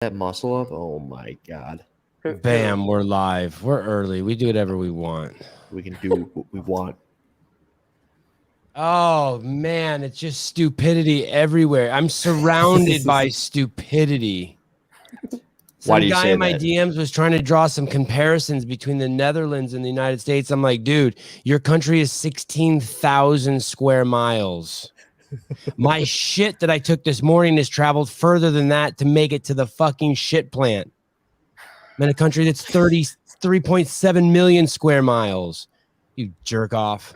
That muscle up. Oh my god. Bam, we're live. We're early. We do whatever we want. We can do what we want. Oh man, it's just stupidity everywhere. I'm surrounded by stupidity. Why do you Some guy say in my that? DMs was trying to draw some comparisons between the Netherlands and the United States. I'm like, dude, your country is 16,000 square miles. My shit that I took this morning has traveled further than that to make it to the fucking shit plant. I'm in a country that's 33.7 million square miles. You jerk off.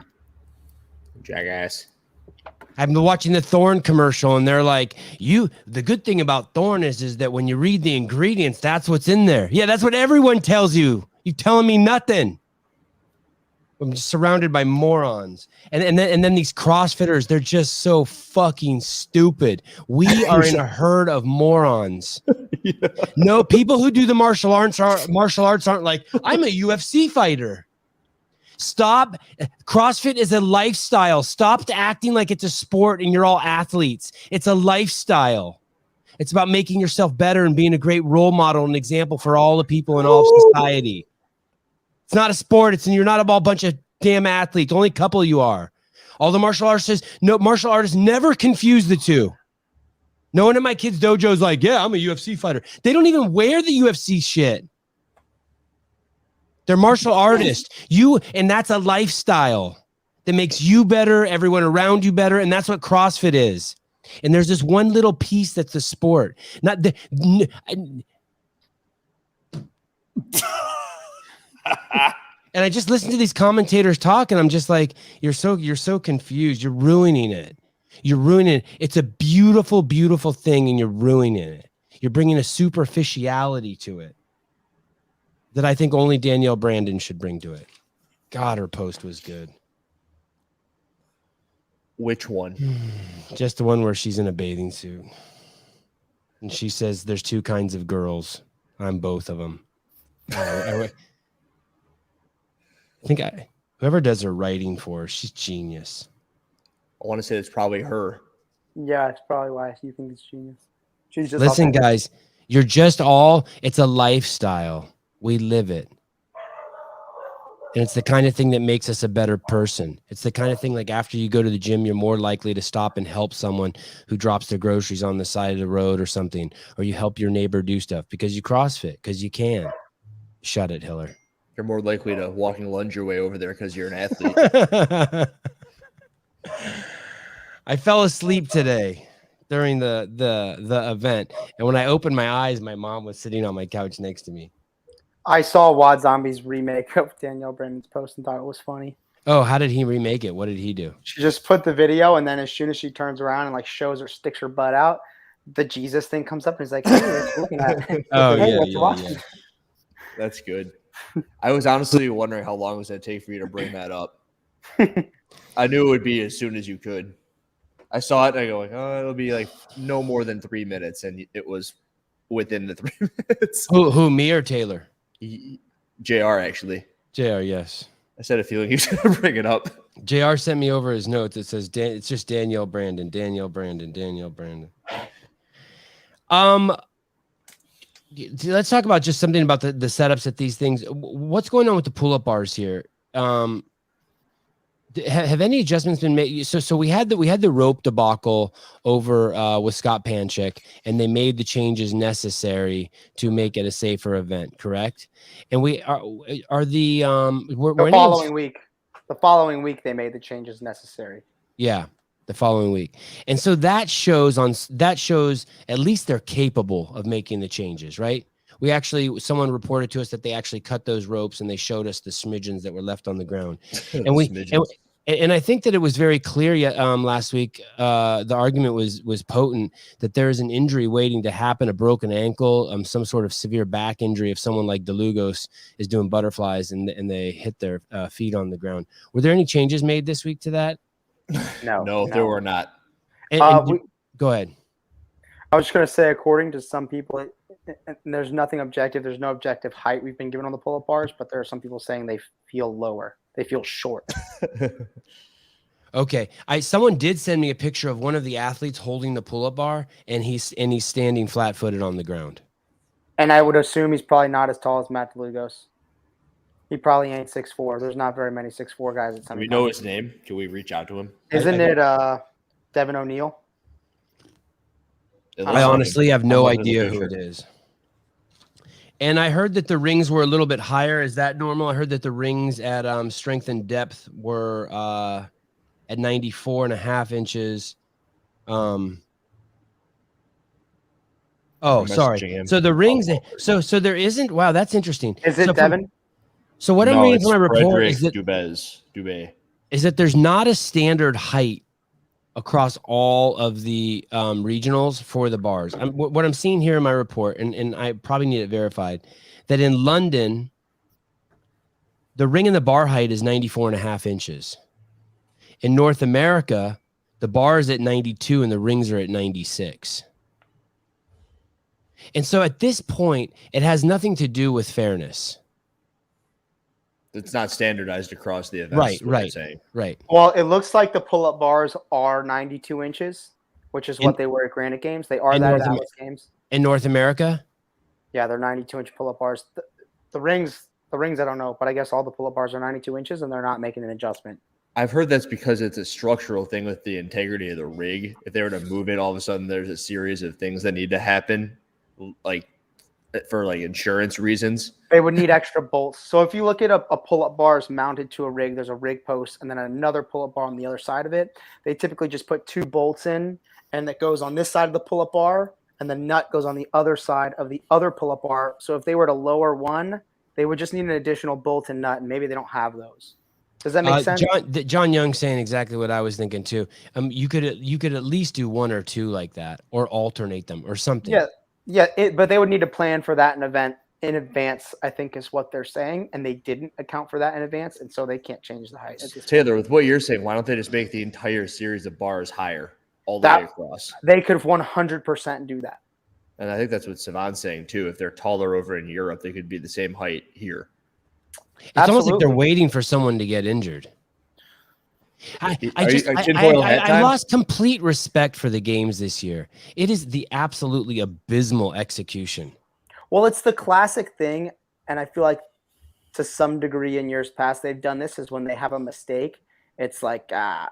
Jackass. I've been watching the Thorn commercial, and they're like, the good thing about Thorn is that when you read the ingredients, that's what's in there. Yeah, that's what everyone tells you. You telling me nothing. I'm just surrounded by morons. And then these CrossFitters, they're just so fucking stupid. We are in a herd of morons. Yeah. No, people who do the martial arts aren't like, I'm a UFC fighter. Stop. CrossFit is a lifestyle. Stop acting like it's a sport and you're all athletes. It's a lifestyle. It's about making yourself better and being a great role model and example for all the people in all of society. It's not a sport. You're not a bunch of damn athletes. Only a couple of you are. All the martial artists, no, martial artists never confuse the two. No one in my kids' dojo is like, yeah, I'm a UFC fighter. They don't even wear the UFC shit. They're martial artists. And that's a lifestyle that makes you better, everyone around you better, and that's what CrossFit is. And there's this one little piece that's the sport. And I just listen to these commentators talk, and I'm just like, you're so confused. You're ruining it. You're ruining it. It's a beautiful, beautiful thing, and you're ruining it. You're bringing a superficiality to it that I think only Danielle Brandon should bring to it. God, her post was good. Which one? Just the one where she's in a bathing suit. And she says, there's two kinds of girls. I'm both of them. I think whoever does her writing for her, she's genius. I want to say it's probably her. Yeah, it's probably why you think it's genius. She's just listen, guys, you're just it's a lifestyle. We live it. And it's the kind of thing that makes us a better person. It's the kind of thing like after you go to the gym, you're more likely to stop and help someone who drops their groceries on the side of the road or something, or you help your neighbor do stuff because you CrossFit, because you can. Shut it, Hiller. You're more likely to walking lunge your way over there because you're an athlete. I fell asleep today during the event, and when I opened my eyes, my mom was sitting on my couch next to me. I saw Wad Zombie's remake of Danielle Brandon's post and thought it was funny. Oh, how did he remake it? What did he do? She just put the video, and then as soon as she turns around and like sticks her butt out, the Jesus thing comes up, and he's like, "Hey, what you looking at?" Oh, hey, yeah. That's good. I was honestly wondering how long was that take for you to bring that up. I knew it would be as soon as you could. I saw it and I go like, oh, it'll be like no more than 3 minutes, and it was within the 3 minutes. Who, me or Taylor? JR, actually. JR, yes. I said a feeling he was going to bring it up. JR sent me over his notes. It says it's just Danielle Brandon. Let's talk about just something about the setups at these things. What's going on with the pull-up bars here? Have any adjustments been made? So we had the rope debacle over with Scott Panchik, and they made the changes necessary to make it a safer event, correct? And we are the following week they made the changes necessary. Yeah, the following week. And so that shows at least they're capable of making the changes, right? Someone reported to us that they actually cut those ropes and they showed us the smidgens that were left on the ground. And I think that it was very clear last week. The argument was potent that there is an injury waiting to happen, a broken ankle, some sort of severe back injury if someone like DeLugos is doing butterflies and they hit their feet on the ground. Were there any changes made this week to that? No, there were not. Go ahead. I was just going to say, according to some people, there's nothing objective. There's no objective height we've been given on the pull-up bars, but there are some people saying they feel lower. They feel short. Okay. Someone did send me a picture of one of the athletes holding the pull-up bar, and he's standing flat-footed on the ground. And I would assume he's probably not as tall as Matt DeLugos. He probably ain't 6'4". There's not very many 6'4" guys at Do we semifinals. know his name? Can we reach out to him? Isn't it Devin O'Neal? It I looks like honestly him. have I'm no looking at the idea who picture. it is. And I heard that the rings were a little bit higher. Is that normal? I heard that the rings at strength and depth were at 94.5 inches. Oh, I'm sorry. messaging him. So the rings. So there isn't. Wow, that's interesting. Is it so Devin? So what I'm No, reading it's from my report is Frederick that Dubé. there's not a standard height across all of the regionals for the bars. What I'm seeing here in my report, and I probably need it verified, that in London, the ring and the bar height is 94.5 inches. In North America, the bar is at 92 and the rings are at 96. And so at this point, it has nothing to do with fairness. It's not standardized across the events. Right. Well, it looks like the pull-up bars are 92 inches, which is what they were at Granite Games. They are that at Atlas Games. In North America? Yeah, they're 92-inch pull-up bars. The rings, I don't know, but I guess all the pull-up bars are 92 inches, and they're not making an adjustment. I've heard that's because it's a structural thing with the integrity of the rig. If they were to move it, all of a sudden there's a series of things that need to happen, like for like insurance reasons. They would need extra bolts. So if you look at a pull-up bar is mounted to a rig, there's a rig post and then another pull-up bar on the other side of it. They typically just put 2 bolts in, and that goes on this side of the pull-up bar, and the nut goes on the other side of the other pull-up bar. So if they were to lower one, they would just need an additional bolt and nut, and maybe they don't have those. Does that make sense? John Young's saying exactly what I was thinking too. You could at least do 1 or 2 like that, or alternate them, or something. Yeah, but they would need to plan for that in advance, I think is what they're saying, and they didn't account for that in advance, and so they can't change the height. Taylor, with what you're saying, why don't they just make the entire series of bars higher all the way across? They could 100% do that. And I think that's what Sevan's saying too. If they're taller over in Europe, they could be the same height here. It's almost like they're waiting for someone to get injured. I lost complete respect for the games this year. It is the absolutely abysmal execution. Well, it's the classic thing, and I feel like to some degree in years past they've done this, is when they have a mistake, it's like not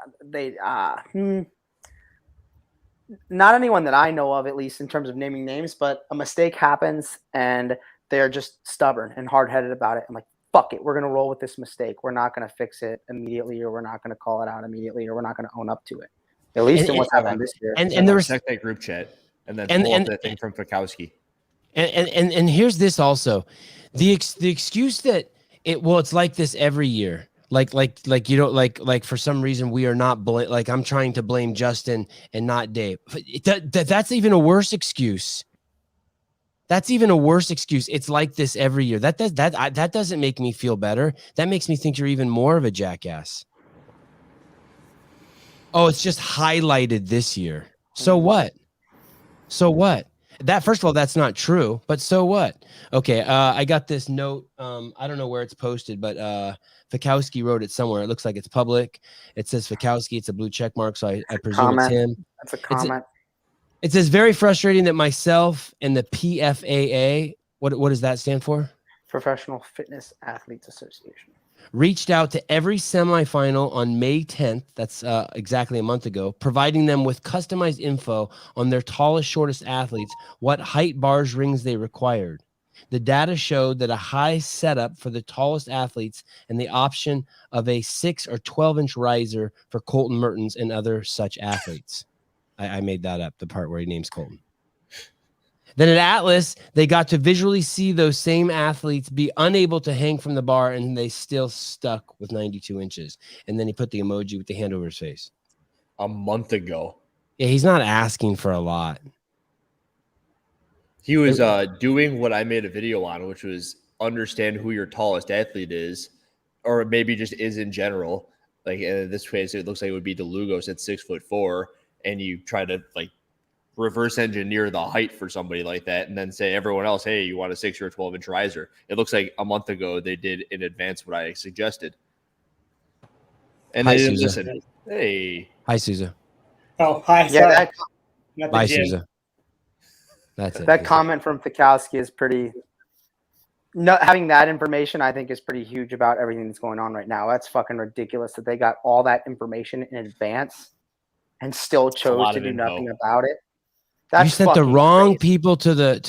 anyone that I know of, at least in terms of naming names, but a mistake happens and they're just stubborn and hard-headed about it. I'm like, fuck it, we're going to roll with this mistake. We're not going to fix it immediately, or we're not going to call it out immediately, or we're not going to own up to it. At least in what's happened this year. And there was check that group chat and then pull up that thing from Fikowski. And here's this also, the excuse that it's like this every year. Like you don't like for some reason we are not like I'm trying to blame Justin and not Dave. That's even a worse excuse. That's even a worse excuse. It's like this every year. That doesn't make me feel better. That makes me think you're even more of a jackass. Oh, it's just highlighted this year. So what? That, first of all, that's not true, but so what? Okay, I got this note. I don't know where it's posted, but Fikowski wrote it somewhere. It looks like it's public. It says Fikowski. It's a blue check mark, so I presume it's him. That's a comment. It says, very frustrating that myself and the PFAA, what does that stand for? Professional Fitness Athletes Association. Reached out to every semifinal on May 10th, that's exactly a month ago, providing them with customized info on their tallest, shortest athletes, what height bars rings they required. The data showed that a high setup for the tallest athletes and the option of a 6 or 12-inch riser for Colton Mertens and other such athletes. I made that up, the part where he names Colton. Then at Atlas, they got to visually see those same athletes be unable to hang from the bar, and they still stuck with 92 inches. And then he put the emoji with the hand over his face. A month ago. Yeah, he's not asking for a lot. He was doing what I made a video on, which was understand who your tallest athlete is, or maybe just is in general. Like in this case, it looks like it would be DeLugos at 6'4", and you try to like reverse engineer the height for somebody like that, and then say everyone else, hey, you want a 6 or a 12-inch riser. It looks like a month ago they did in advance what I suggested, and they didn't listen. Hey, hi, Souza. Oh, hi. Yeah, bye, Souza. That's it. That comment from Pikowski is pretty. No, having that information, I think, is pretty huge about everything that's going on right now. That's fucking ridiculous that they got all that information in advance and still chose to do nothing about it. That's you sent the wrong crazy. people to the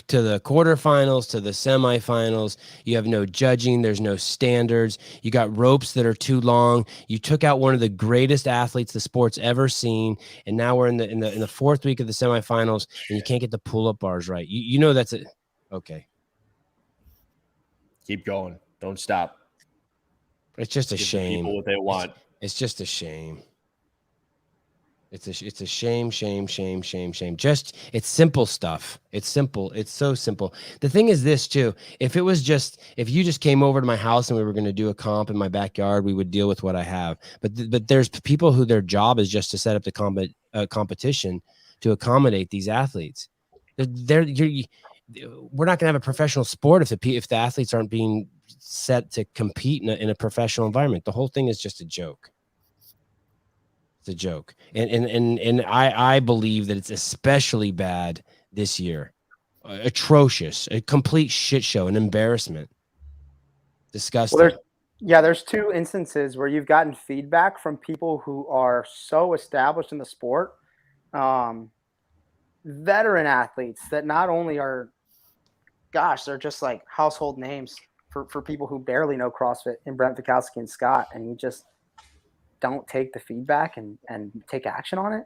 quarterfinals, to the semifinals. You have no judging. There's no standards. You got ropes that are too long. You took out one of the greatest athletes the sport's ever seen, and now we're in the fourth week of the semifinals, and you can't get the pull-up bars right. You know that's it. Okay. Keep going. Don't stop. It's just a shame. People what they want. It's just a shame. It's a shame. Just, it's simple stuff. It's simple. It's so simple. The thing is this too. If you just came over to my house and we were going to do a comp in my backyard, we would deal with what I have. But there's people who their job is just to set up the competition to accommodate these athletes. We're not going to have a professional sport if the athletes aren't being set to compete in a professional environment. The whole thing is just a joke. It's a joke. And I believe that it's especially bad this year. Atrocious, a complete shit show, an embarrassment. Disgusting. Well, there's two instances where you've gotten feedback from people who are so established in the sport, veteran athletes that not only are, they're just like household names for people who barely know CrossFit, in Brent Fikowski and Scott, and you just don't take the feedback and take action on it.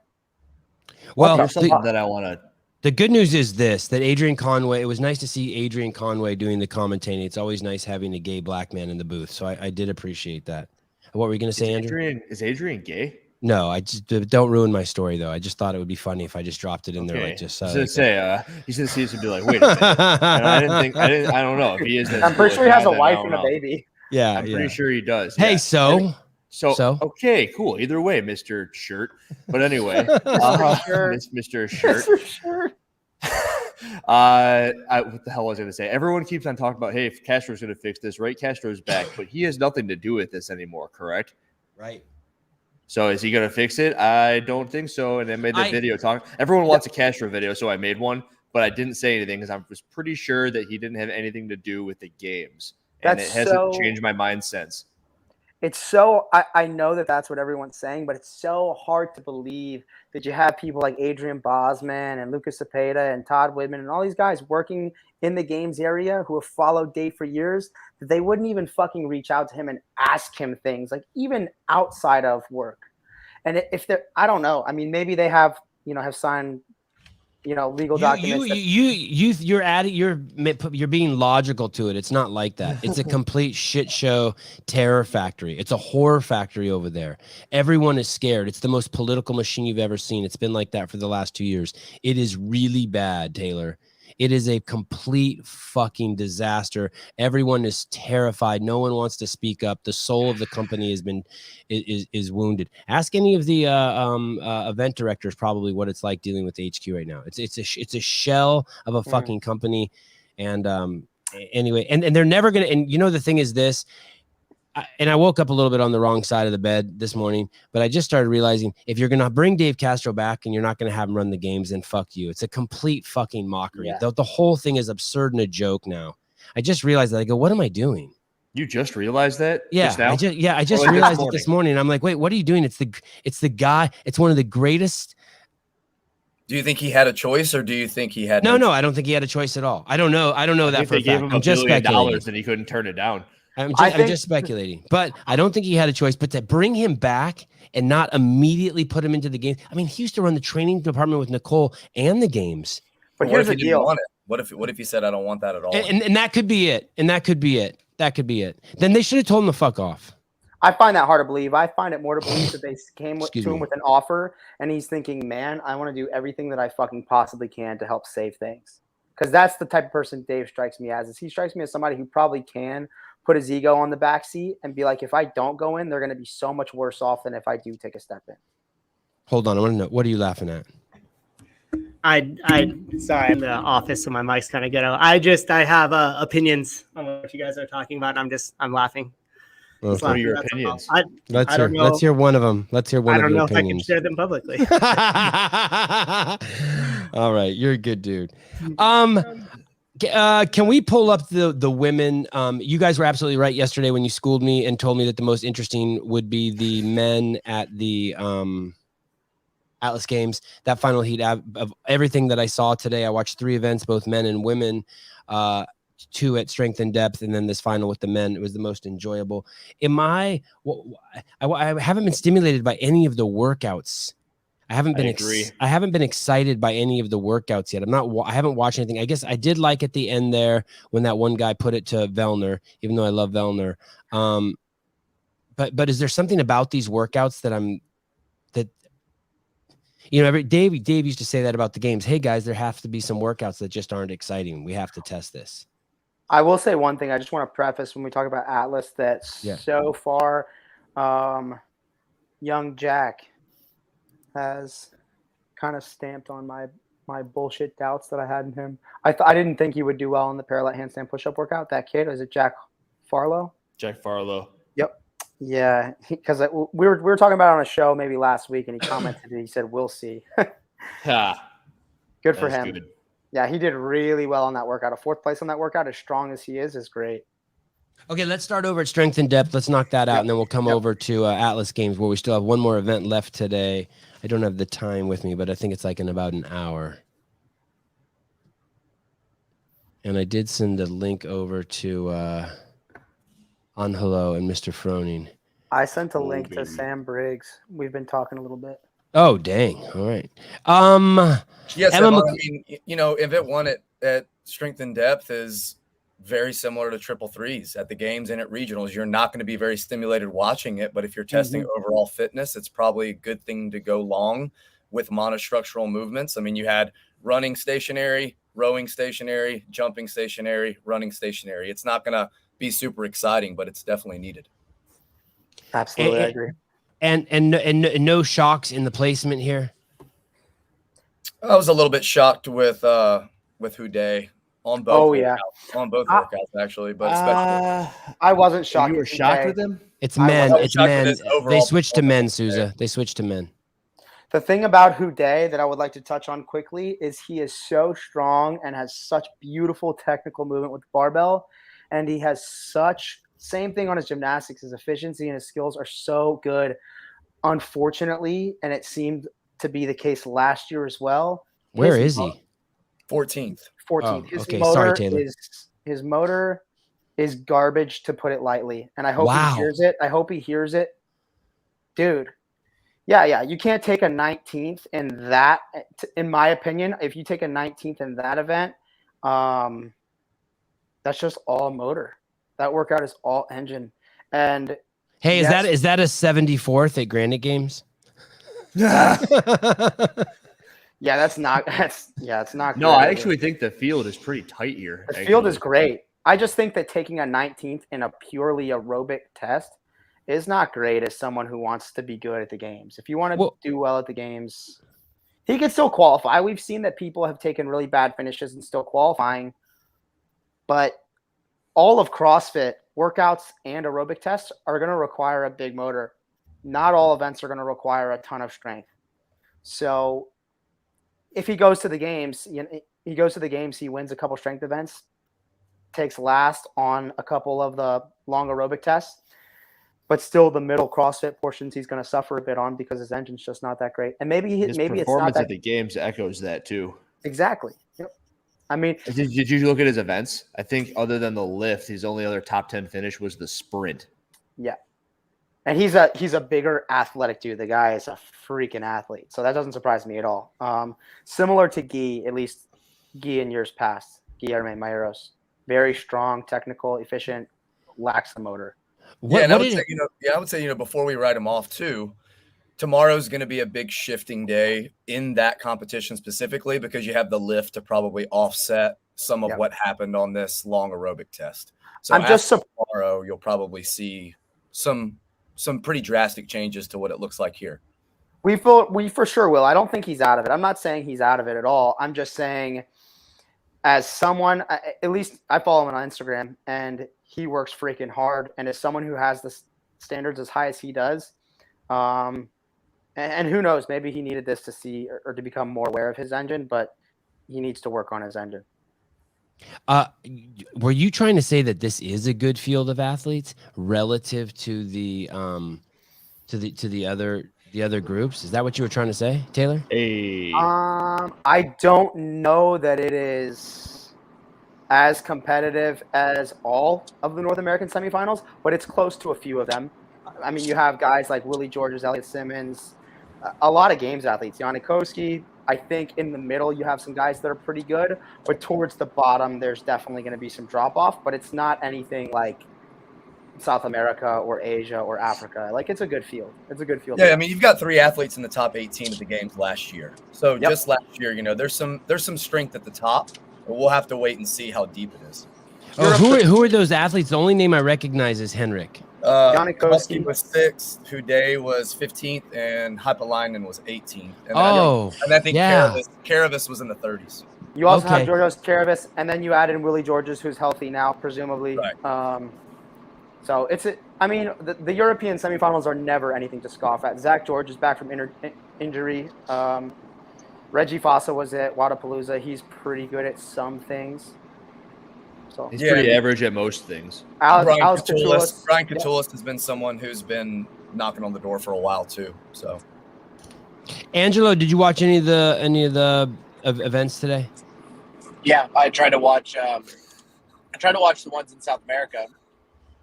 Well, there's something that I want to. The good news is that Adrian Conway, it was nice to see Adrian Conway doing the commentating. It's always nice having a gay black man in the booth. So I did appreciate that. What were you going to say, Andrew? Is Adrian gay? No, I just don't ruin my story though. I just thought it would be funny if I just dropped it in there, like just. He's gonna see this and be like, wait a second. I don't know if he is. I'm pretty sure he has a wife and a baby. Yeah, I'm pretty sure he does. Hey, yeah. So okay, cool. Either way, Mr. Shirt. But anyway, Mr. Shirt. Mr. Shirt. What the hell was I going to say? Everyone keeps on talking about, hey, if Castro's going to fix this, right? Castro's back, but he has nothing to do with this anymore, correct? Right. So is he going to fix it? I don't think so. And I made the video talk. Everyone wants a Castro video, so I made one, but I didn't say anything because I was pretty sure that he didn't have anything to do with the games. And it hasn't changed my mind since. It's so I know that's what everyone's saying, but it's so hard to believe that you have people like Adrian Bosman and Lucas Cepeda and Todd Whitman and all these guys working in the games area who have followed Dave for years, that they wouldn't even fucking reach out to him and ask him things, like even outside of work. And if they're, I don't know. I mean, maybe they have signed, legal documents. You're being logical to it. It's not like that. It's a complete shit show, terror factory. It's a horror factory over there. Everyone is scared. It's the most political machine you've ever seen. It's been like that for the last 2 years. It is really bad, Taylor. It is a complete fucking disaster. Everyone is terrified. No one wants to speak up. The soul of the company is wounded. Ask any of the event directors probably what it's like dealing with HQ right now. It's a shell of a fucking company. And anyway, and they're never gonna. And the thing is this. And I woke up a little bit on the wrong side of the bed this morning, but I just started realizing if you're going to bring Dave Castro back and you're not going to have him run the games, then fuck you. It's a complete fucking mockery. Yeah. The whole thing is absurd and a joke now. I just realized that. I go, what am I doing? You just realized that? Yeah. Just now? I just realized it this morning. I'm like, wait, what are you doing? It's the guy. It's one of the greatest. Do you think he had a choice, or do you think he had no, I don't think he had a choice at all. I don't know that for a fact. I'm just speculating. And he couldn't turn it down. I'm just speculating, but I don't think he had a choice. But to bring him back and not immediately put him into the game. I mean, he used to run the training department with Nicole and the games. But here's the deal. What if he said, I don't want that at all? And that could be it. That could be it. Then they should have told him to fuck off. I find that hard to believe. I find it more to believe that they came to him with an offer and he's thinking, man, I want to do everything that I fucking possibly can to help save things. Because that's the type of person Dave strikes me as. He strikes me as somebody who probably can put his ego on the back seat and be like, if I don't go in, they're going to be so much worse off than if I do take a step in. Hold on. I want to know, what are you laughing at? Sorry, I'm in the office, so my mic's kind of ghetto. I have opinions on what you guys are talking about. I'm laughing. What are your opinions? Let's hear one of them. Let's hear one of your opinions. I don't know if I can share them publicly. All right, you're a good dude. Can we pull up the women? You guys were absolutely right yesterday when you schooled me and told me that the most interesting would be the men at the Atlas Games. That final heat of everything that I saw today, I watched 3 events, both men and women, 2 at strength and depth, and then this final with the men. It was the most enjoyable. I haven't been stimulated by any of the workouts. I haven't been excited by any of the workouts yet. I haven't watched anything. I guess I did like at the end there when that one guy put it to Vellner, even though I love Vellner. But is there something about these workouts that Dave used to say that about the games. Hey guys, there have to be some workouts that just aren't exciting. We have to test this. I will say one thing. I just want to preface when we talk about Atlas that so far, young Jack has kind of stamped on my bullshit doubts that I had in him. I didn't think he would do well in the parallel handstand push-up workout. That kid, is it Jack Farlow? Jack Farlow. Yep. Yeah, because we were talking about it on a show maybe last week, and he commented and he said, "We'll see." Good for him. Good. Yeah, he did really well on that workout. A 4th place on that workout, as strong as he is great. Okay, let's start over at strength and depth. Let's knock that out, and then we'll come over to Atlas Games, where we still have one more event left today. I don't have the time with me, but I think it's like in about an hour. And I did send a link over to Angelo and Mr. Froning. I sent a link to Sam Briggs. We've been talking a little bit. Oh, dang. All right. Yes, I mean, event 1 at strength and depth is very similar to triple threes at the games and at regionals. You're not going to be very stimulated watching it, but if you're testing overall fitness, it's probably a good thing to go long with monostructural movements. I mean, you had running stationary, rowing stationary, jumping stationary, running stationary. It's not going to be super exciting, but it's definitely needed. Absolutely, I agree. And no shocks in the placement here. I was a little bit shocked with Houdet on both. On both workouts actually, but especially I wasn't shocked. You were shocked with him? It's men. It's men. They switched to men, Souza. They switched to men. The thing about Houdet that I would like to touch on quickly is he is so strong and has such beautiful technical movement with the barbell, and he has such same thing on his gymnastics. His efficiency and his skills are so good. Unfortunately, and it seemed to be the case last year as well. Where is he? 14th. 14th. Oh, okay. Sorry, Taylor. His motor is garbage, to put it lightly. And I hope he hears it. I hope he hears it. Dude. Yeah. You can't take a 19th in that, in my opinion. If you take a 19th in that event, that's just all motor. That workout is all engine. And hey, is that a 74th at Granite Games? Yeah, it's not. No, I actually think the field is pretty tight here. The field is great. I just think that taking a 19th in a purely aerobic test is not great as someone who wants to be good at the games. If you want to do well at the games, he can still qualify. We've seen that people have taken really bad finishes and still qualifying. But all of CrossFit workouts and aerobic tests are going to require a big motor. Not all events are going to require a ton of strength. So if he goes to the games, he wins a couple strength events, takes last on a couple of the long aerobic tests, but still the middle CrossFit portions he's going to suffer a bit on because his engine's just not that great. And maybe his performance at the games echoes that too. Exactly. Yep. I mean, did you look at his events? I think other than the lift, his only other top 10 finish was the sprint. Yeah. And he's a bigger athletic dude. The guy is a freaking athlete. So that doesn't surprise me at all. Similar to Guy, at least Guy in years past, Guillermo Mayeros. Very strong, technical, efficient, lacks the motor. I would say, before we write him off too, tomorrow's going to be a big shifting day in that competition specifically because you have the lift to probably offset some of what happened on this long aerobic test. So tomorrow you'll probably see some pretty drastic changes to what it looks like here. We for sure will. I don't think he's out of it. I'm not saying he's out of it at all. I'm just saying, as someone, at least I follow him on Instagram, and he works freaking hard. And as someone who has the standards as high as he does, and who knows, maybe he needed this to see or to become more aware of his engine. But he needs to work on his engine. Were you trying to say that this is a good field of athletes relative to the other groups? Is that what you were trying to say, Taylor? Hey, I don't know that it is as competitive as all of the North American semifinals, but it's close to a few of them. I mean, you have guys like Willie Georges, Elliot Simmons, a lot of games athletes. Janikowski. I think in the middle you have some guys that are pretty good, but towards the bottom there's definitely going to be some drop off. But it's not anything like South America or Asia or Africa. Like it's a good field. It's a good field. Yeah, I mean, you've got 3 athletes in the top 18 of the games last year. So Yep. just last year, you know, there's some strength at the top, but we'll have to wait and see how deep it is. Oh, who are those athletes? The only name I recognize is Henrik. Janikowski was 6th, Huday was 15th, and Hypalainen was 18th. And I think yeah. Karavis was in the 30s. You also have Okay. Georgios Karavis, and then you add in Willie Georges, who's healthy now, presumably. Right. So the European semifinals are never anything to scoff at. Zach George is back from injury. Reggie Fossa was at Wadapalooza. He's pretty good at some things. So he's pretty average at most things. Brian Katulis has been someone who's been knocking on the door for a while too. So, Angelo, did you watch any of the events today? Yeah, I tried to watch. The ones in South America.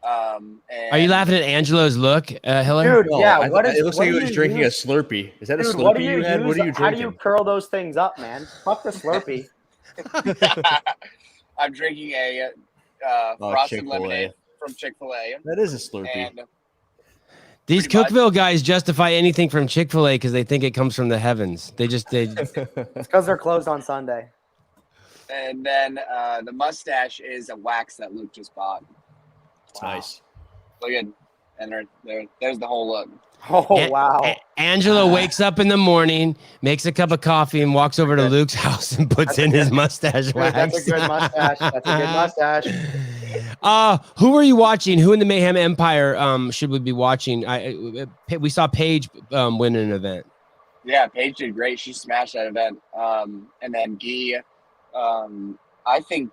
And Are you laughing at Angelo's look, Hiller? Dude, yeah. It looks like he was drinking a Slurpee. Is that a Slurpee what do you had? use? What are you drinking? How do you curl those things up, man? Fuck the Slurpee. I'm drinking a frosted lemonade from Chick-fil-A. That is a Slurpee. And These Cookville guys justify anything from Chick-fil-A because they think it comes from the heavens. It's because they're closed on Sunday. And then the mustache is a wax that Luke just bought. It's nice. Look good. And there's the whole look. Oh, wow. Angelo wakes up in the morning, makes a cup of coffee, and walks over to Luke's house and puts in his mustache wax. That's a good mustache. That's a good mustache. Who are you watching? Who in the Mayhem Empire should we be watching? We saw Paige win an event. Yeah, Paige did great. She smashed that event. And then Guy, I think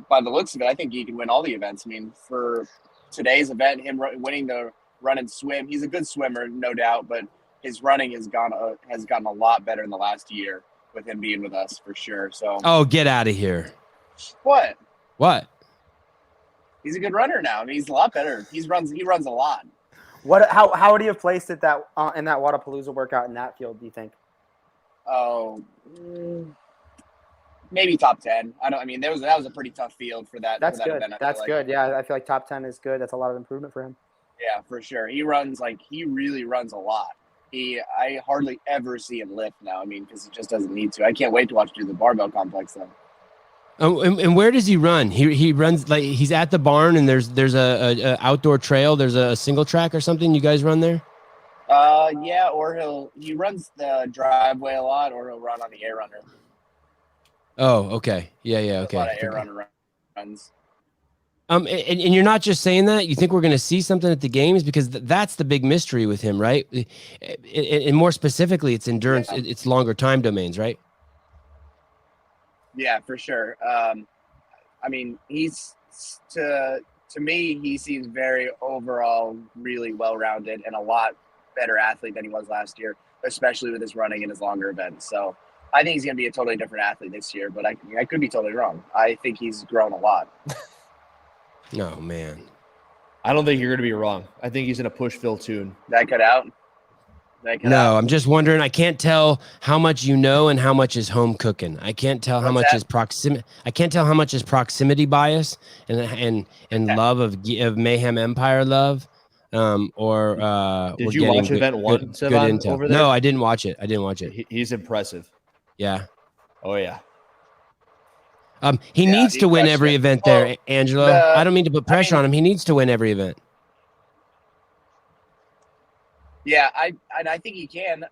by the looks of it, I think Guy can win all the events. I mean, for today's event, him winning the run and swim, he's a good swimmer, no doubt, but his running has gotten a lot better in the last year with him being with us for sure. So get out of here. What? He's a good runner now. I mean, he's a lot better. He runs a lot. How would he have placed it that in that Wadapalooza workout in that field, do you think? Maybe top 10. That was a pretty tough field for that. That's good. Event, That's good. Yeah, I feel like top 10 is good. That's a lot of improvement for him. Yeah, for sure. He really runs a lot. I hardly ever see him lift now. I mean, because he just doesn't need to. I can't wait to watch him do the barbell complex though. Oh, and where does he run? He runs like he's at the barn, and there's a outdoor trail. There's a single track or something. You guys run there? Yeah. Or he runs the driveway a lot, or he'll run on the air runner. Oh, okay. Yeah, okay. A lot of air runner runs. And you're not just saying that. You think we're going to see something at the games, because that's the big mystery with him, right? And more specifically, it's endurance. Yeah. It's longer time domains, right? Yeah, for sure. I mean, he's to me, he seems very overall really well-rounded and a lot better athlete than he was last year, especially with his running and his longer events. So I think he's going to be a totally different athlete this year, but I could be totally wrong. I think he's grown a lot. Oh, man. I don't think you're going to be wrong. I think he's in a push Phil tune. That cut out? No, I'm just wondering. I can't tell how much you know and how much is home cooking. I can't tell how much is proximity. I can't tell how much is proximity bias and love of Mayhem Empire love. Did you watch event one, Sevan, over there? No, I didn't watch it. He's impressive. Yeah. Oh yeah. He needs to win every event there, Angelo. I don't mean to put pressure on him. He needs to win every event. Yeah, I think he can,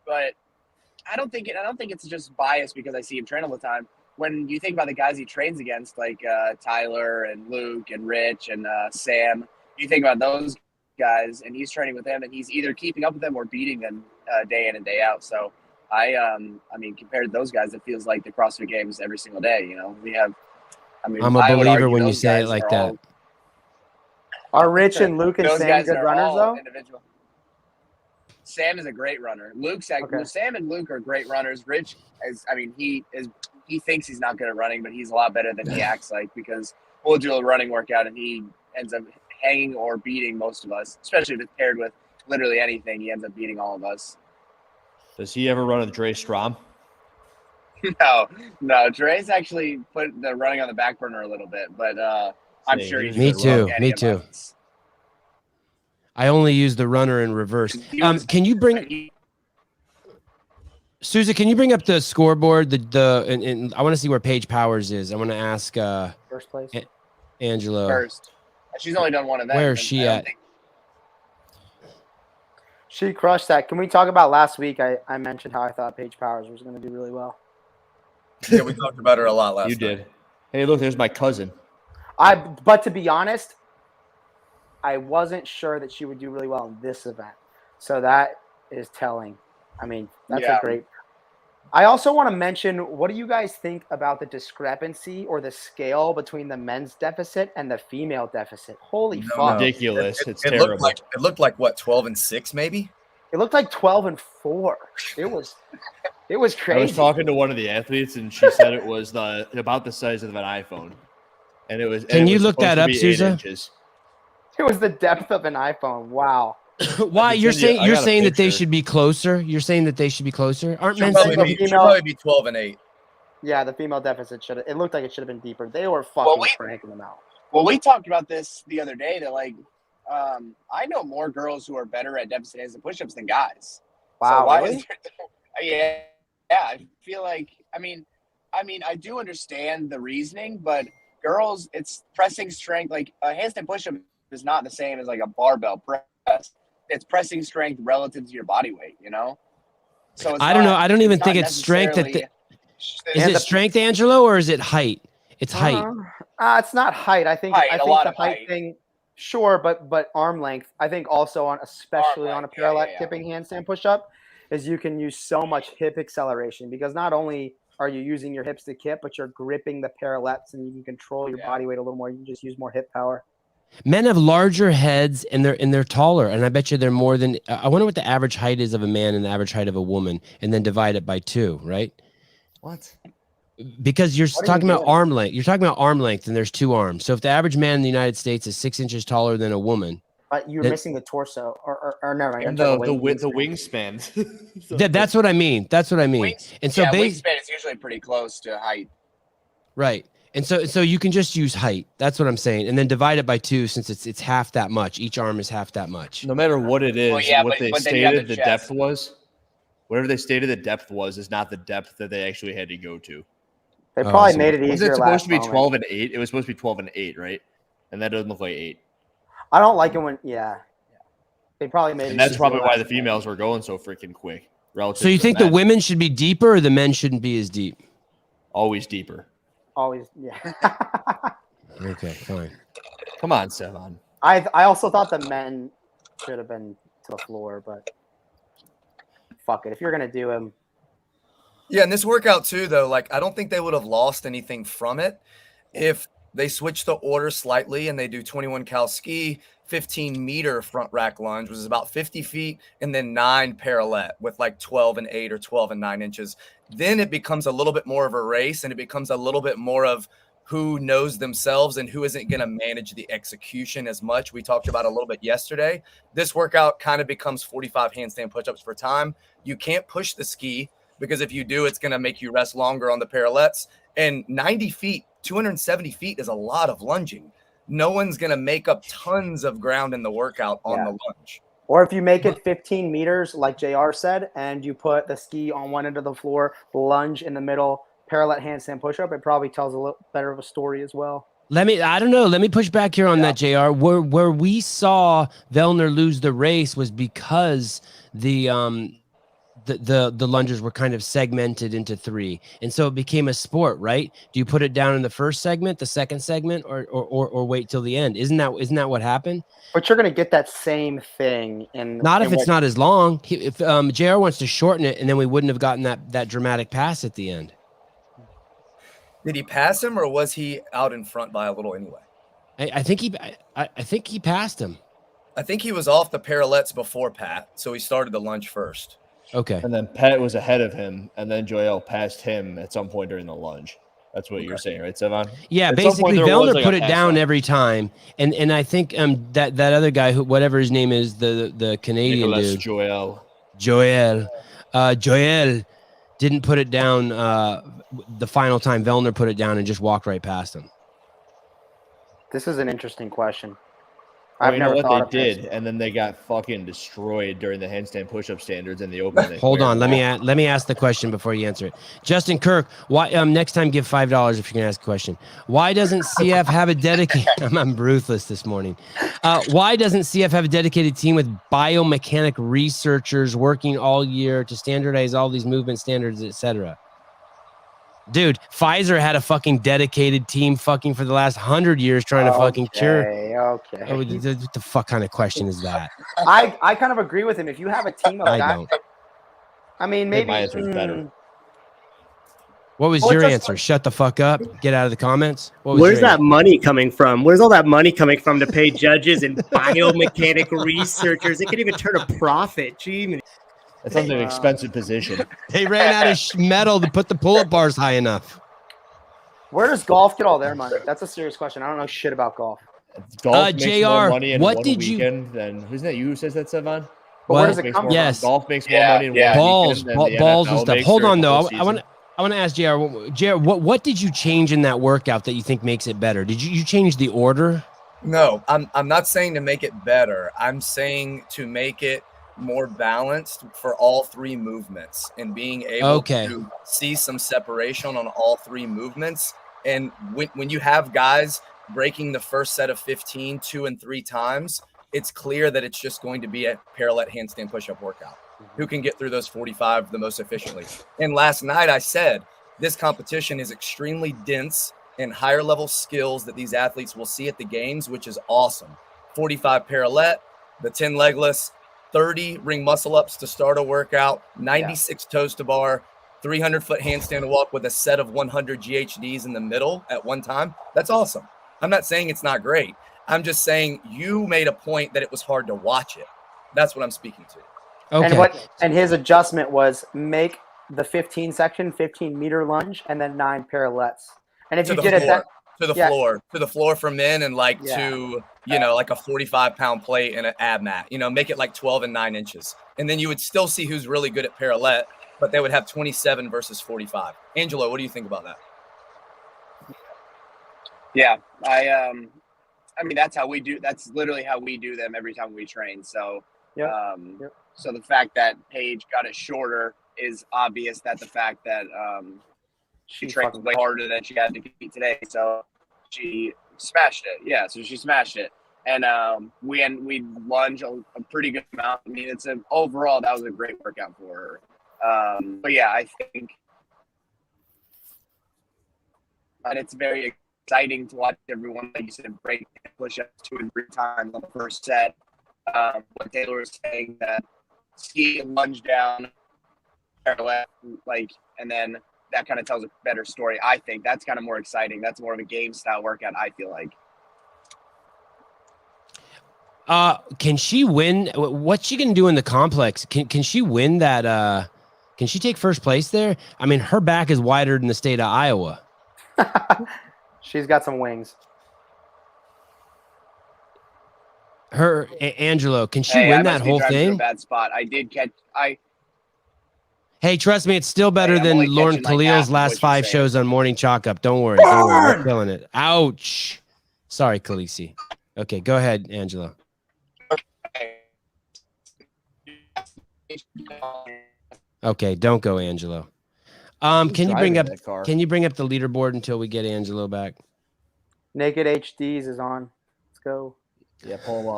but I don't think it's just bias because I see him train all the time. When you think about the guys he trains against, like Tyler and Luke and Rich and Sam, you think about those guys, and he's training with them, and he's either keeping up with them or beating them day in and day out. So I mean, compared to those guys, it feels like the CrossFit Games every single day. You know, we have. I mean, I'm a I would believer argue when you those say it guys like are that. all- Are Rich and Luke and those Sam guys good are runners all though? individual. Sam is a great runner. Okay. Sam and Luke are great runners. Rich is, I mean, he thinks he's not good at running, but he's a lot better than he acts like, because we'll do a running workout and he ends up hanging or beating most of us, especially if it's paired with literally anything. He ends up beating all of us. Does he ever run with Dre Strom? No. Dre's actually put the running on the back burner a little bit, but I'm Same. sure he's Me good running too. any Me of too. us. I only use the runner in reverse. Can you bring Susan? Can you bring up the scoreboard? And I want to see where Paige Powers is. I want to ask First place. Angelo. First, she's only done one event. Where is she at? She crushed that. Can we talk about last week? I mentioned how I thought Paige Powers was going to do really well. Yeah, we talked about her a lot last You night. did. Hey, look, there's my cousin. But to be honest, I wasn't sure that she would do really well in this event. So that is telling. I mean, that's a great. I also want to mention, what do you guys think about the discrepancy or the scale between the men's deficit and the female deficit? Holy fuck. Ridiculous. It's It terrible. looked like what, 12-6 maybe? It looked like 12-4. It was crazy. I was talking to one of the athletes, and she said it was about the size of an iPhone. And it was. Can and it you was look that supposed to up, be 8 Susan? inches. It was the depth of an iPhone. Wow. Why you're send you- I got a saying that they picture. should be closer? You're saying that they should be closer? Aren't men? probably Should probably be 12-8. Yeah, the female deficit should have. It looked like it should have been deeper. They were fucking cranking them out. Well, we talked about this the other day that I know more girls who are better at deficit hands and push-ups than guys. Wow, So why really? is there, yeah. I feel like I mean, I do understand the reasoning, but girls, it's pressing strength. Like a handstand push-up is not the same as like a barbell press. It's pressing strength relative to your body weight. You know. So it's I don't know. I don't even not think it's strength. Is it strength, Angelo, or is it height? It's height. It's not height. I think Height, I a think lot the of height height. thing, sure, but arm length. I think also especially on a length, yeah, parallel yeah. tipping handstand push-up, is you can use so much hip acceleration, because not only are you using your hips to kip, but you're gripping the parallettes and you can control your body weight a little more. You can just use more hip power. Men have larger heads and they're taller, and I bet you they're more than. I wonder what the average height is of a man and the average height of a woman, and then divide it by 2, right? What? Because you're What are talking you about doing? arm length. You're talking about arm length, and there's 2 arms. So if the average man in the United States is 6 inches taller than a woman, But you're That- missing the torso, or never mind. And that's the weight wingspan. that's what I mean. That's what I mean. And so wingspan is usually pretty close to height. right. And so you can just use height. That's what I'm saying, and then divide it by 2, since it's half that much. Each arm is half that much. No matter what it is, Well, yeah, what they but then you have stated the the depth chest. was, whatever they stated the depth was, is not the depth that they actually had to go to. They probably so made it Was easier it supposed last to be moment. 12 and 8? It was supposed to be 12 and 8, right? And that doesn't look like 8. I don't like it when they probably made it. And that's easier probably why last the females were going so freaking quick. Relative So you to think the men. women should be deeper, or the men shouldn't be as deep? Always deeper. Always, yeah. Okay, fine. Come on, Sevan. I also thought the men should have been to the floor, but fuck it. If you're gonna do him, Yeah, and this workout too, though, like I don't think they would have lost anything from it if they switch the order slightly and they do 21 cal ski, 15-meter front rack lunge, which is about 50 feet, and then 9 parallel with like 12 and 8 or 12 and 9 inches. Then it becomes a little bit more of a race, and it becomes a little bit more of who knows themselves and who isn't going to manage the execution as much. We talked about a little bit yesterday. This workout kind of becomes 45 handstand push-ups for time. You can't push the ski, because if you do, it's going to make you rest longer on the parallettes. And 90 feet, 270 feet is a lot of lunging. No one's going to make up tons of ground in the workout on the lunge. or if you make it 15 meters, like JR said, and you put the ski on one end of the floor, lunge in the middle, parallel handstand push-up, it probably tells a little better of a story as well. I don't know. Let me push back here on that, JR. Where we saw Vellner lose the race was because the the lunges were kind of segmented into 3, and so it became a sport, right? Do you put it down in the first segment, the second segment, or wait till the end? Isn't that what happened? But you're going to get that same thing in Not if in it's what- not as long. If JR wants to shorten it, and then we wouldn't have gotten that dramatic pass at the end. Did he pass him, or was he out in front by a little anyway? I think he passed him. I think he was off the parallettes before Pat, so he started the lunge first. Okay. And then Pat was ahead of him, and then Joel passed him at some point during the lunge. That's what you're saying, right, Sevan? Yeah, At some basically point there was, Vellner like, put a it pass down line. every time, and I think that other guy, who whatever his name is, the Canadian Nicolas dude, Joel. Joel didn't put it down the final time. Vellner put it down and just walked right past him. This is an interesting question. Well, I've you know never what thought they of did, this. and then they got fucking destroyed during the handstand push-up standards in the open. Hold on, let me ask the question before you answer it. Justin Kirk, why next time give $5 if you're gonna ask a question. Why doesn't CF have a dedicated? I'm ruthless this morning. Why doesn't CF have a dedicated team with biomechanic researchers working all year to standardize all these movement standards, etc.? Dude, Pfizer had a fucking dedicated team fucking for the last 100 years trying to fucking cure. Okay. Oh, what the fuck kind of question is that? I kind of agree with him. If you have a team of I guys, don't. I mean, I think maybe my answer is better. What was Well, your it's answer? Shut the fuck up. Get out of the comments. What was Where's your that answer? money coming from? Where's all that money coming from to pay judges and biomechanic researchers? They could even turn a profit. Gee, It's an expensive position. They ran out of metal to put the pull-up bars high ugh. Where does golf get all their money? That's a serious question. I don't know shit about golf. Golf makes JR, more money in what one did you- weekend than isn't that you who says that, Sevan? But where What? does it come from? Yes. Golf makes more Yeah, money in yeah. one Balls, weekend than the balls NFL and stuff. makes Hold during on the though. whole I want to ask JR, what did you change in that workout that you think makes it better? Did you change the order? No, I'm not saying to make it better. I'm saying to make it more balanced for all 3 movements and being able to see some separation on all 3 movements. And when you have guys breaking the first set of 15 2 and 3 times, it's clear that it's just going to be a parallel handstand push-up workout. Who can get through those 45 the most efficiently? And last night I said this competition is extremely dense and higher level skills that these athletes will see at the games, which is awesome. 45 parallel, the 10 legless, 30 ring muscle ups to start a workout, 96 toes to bar, 300-foot handstand walk with a set of 100 GHDs in the middle at one time. That's awesome. I'm not saying it's not great. I'm just saying you made a point that it was hard to watch it. That's what I'm speaking to. Okay. And his adjustment was make the 15 section 15-meter lunge and then 9 parallettes. And if To you the did it floor. that To the floor for men and like Yeah. to, like a 45-pound plate and an ab mat, make it like 12 and 9 inches. And then you would still see who's really good at parallel, but they would have 27 versus 45. Angelo, what do you think about that? Yeah, I mean that's how we do. That's literally how we do them every time we train. So, Yep. So the fact that Paige got it shorter is obvious. That the fact that she trained way harder than she had to compete today, so she smashed it. Yeah, so she smashed it, and we lunge a pretty good amount. I mean, overall that was a great workout for her. But yeah, I think, and it's very exciting to watch everyone, like you said, break push-ups 2 and 3 times on the first set. What Taylor was saying, that ski and lunge down, parallel, and then that kind of tells a better story. I think that's kind of more exciting. That's more of a game style workout, I feel like. Can she win? What's she gonna do in the complex? Can she win that? Can she take first place there? I mean, her back is wider than the state of Iowa. she's got some wings. Angelo, can she Hey, win I that must be whole driving through a thing? bad spot. I did catch. Hey, trust me, it's still better I'm than only Lauren catching, like, half Khalil's of last what you're 5 saying. shows on Morning Chalk Up. Don't worry. We're killing it. Ouch. Sorry, Khaleesi. Okay, go ahead, Angelo. Okay, don't go, Angelo. Can you bring up that car? the leaderboard until we get Angelo back? Naked HDs is on. Let's go. Yeah, pull him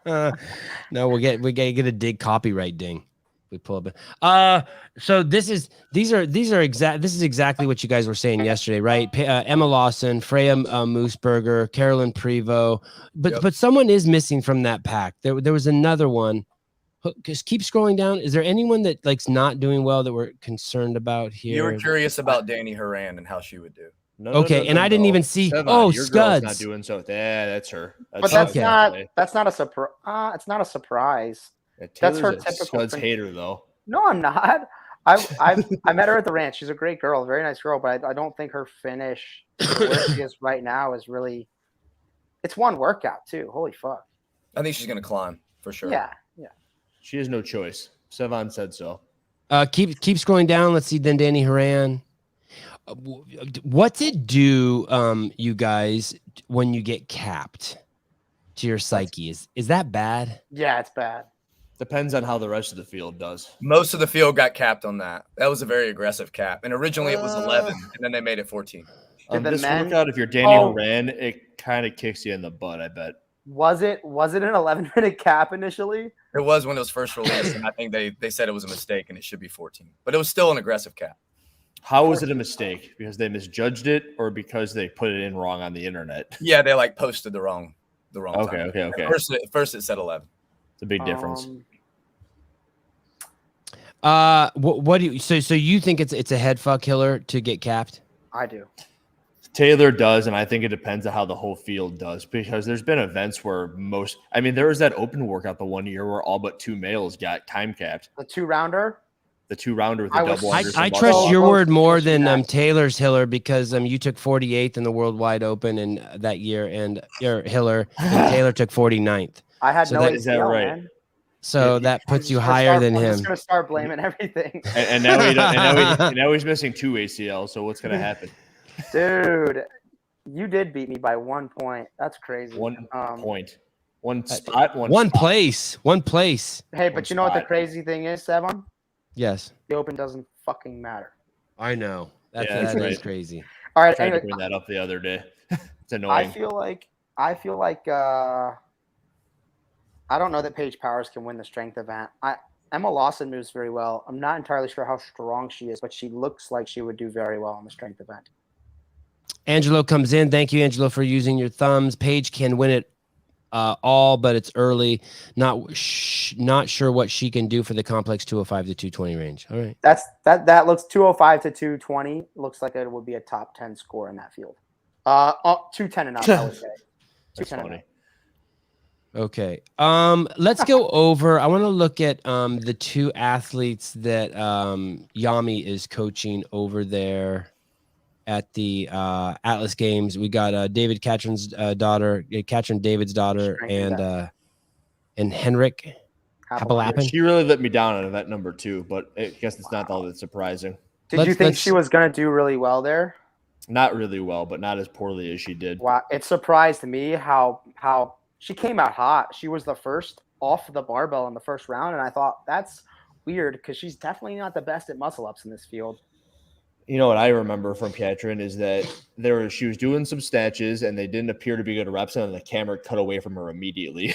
up. No, we gotta get a dig copyright ding. We pull up. So this is exactly what you guys were saying yesterday, right? Emma Lawson, Freya Mooseberger, Carolyn Prevost, but someone is missing from that pack. There was another one. Just keep scrolling down. Is there anyone that like's not doing well that we're concerned about here? You were curious about Danny Horan and how she would do. No, I didn't even see. Sevan, your Scuds. girl's not doing so. Yeah, that's her. But that's not a surprise. It's not a surprise. Yeah, That's her Taylor's a typical Scuds thing. hater, though. No, I'm not. I met her at the ranch. She's a great girl, a very nice girl, but I don't think her finish where she is right now is really. It's one workout too. Holy fuck! I think she's gonna climb for sure. Yeah. She has no choice. Sevan said so. Keep scrolling down. Let's see. Then Danny Horan. What's it do, you guys, when you get capped to your psyche? Is that bad? Yeah, it's bad. Depends on how the rest of the field does. Most of the field got capped on that. That was a very aggressive cap, and originally it was 11, and then they made it 14. This workout, if you're Danny Horan, it kind of kicks you in the butt, I bet. Was it an 11-minute cap initially? It was when it was first released, and I think they said it was a mistake, and it should be 14. But it was still an aggressive cap. How was it a mistake? Because they misjudged it, or because they put it in wrong on the internet? Yeah, they like posted the wrong time. Okay. First it said 11. It's a big difference. What do you so you think it's a head fuck killer to get capped? I do. Taylor does, and I think it depends on how the whole field does, because there's been events where there was that open workout the one year where all but 2 males got time capped. The 2-rounder? The 2-rounder with the double unders. I trust your word more than Taylor's, Hiller, because you took 48th in the World Wide Open in that year, and your Hiller and Taylor took 49th. I had no idea. Is that right? Man. So that puts you higher than him. I'm just gonna start blaming everything. And now he's missing 2 ACLs. So what's gonna happen? Dude, you did beat me by 1 point. That's crazy. 1 point. One spot. One place. Hey, but you know what the crazy thing is, Sevan? Yes. The Open doesn't fucking matter. I know. That is crazy. All right. I tried Anyway, to bring that up the other day. It's annoying. I feel like I don't know that Paige Powers can win the strength event. Emma Lawson moves very well. I'm not entirely sure how strong she is, but she looks like she would do very well on the strength event. Angelo comes in. Thank you, Angelo, for using your thumbs. Paige can win it all, but it's early. Not sure what she can do for the complex 205 to 220 range. All right. That looks 205 to 220. Looks like it would be a top 10 score in that field. 210 and up, I would say. 210 and up. Okay. Let's go over. I want to look at the 2 athletes that Yami is coaching over there at the Atlas Games. We got David Katrin's daughter, Katrin David's daughter, and Henrik Happelappen. She really let me down on event number 2, but I guess it's not all that surprising. Did you think she was going to do really well there? Not really well, but not as poorly as she did. Wow, it surprised me how she came out hot. She was the first off the barbell in the first round, and I thought that's weird because she's definitely not the best at muscle ups in this field. You know what I remember from Katrin is that she was doing some snatches and they didn't appear to be good reps, and the camera cut away from her immediately.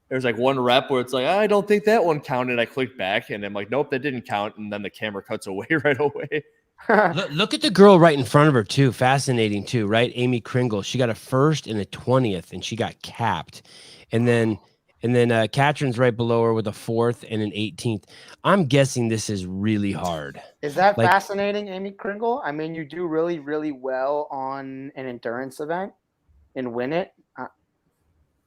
There's like one rep where it's like, I don't think that one counted. I clicked back and I'm like, nope, that didn't count. And then the camera cuts away right away. Look at the girl right in front of her too. Fascinating too, right? Amy Kringle. She got a first and a 20th, and she got capped. And then Katrin's right below her with a 4th and an 18th. I'm guessing this is really hard. Is that fascinating, Amy Kringle? I mean, you do really, really well on an endurance event and win it.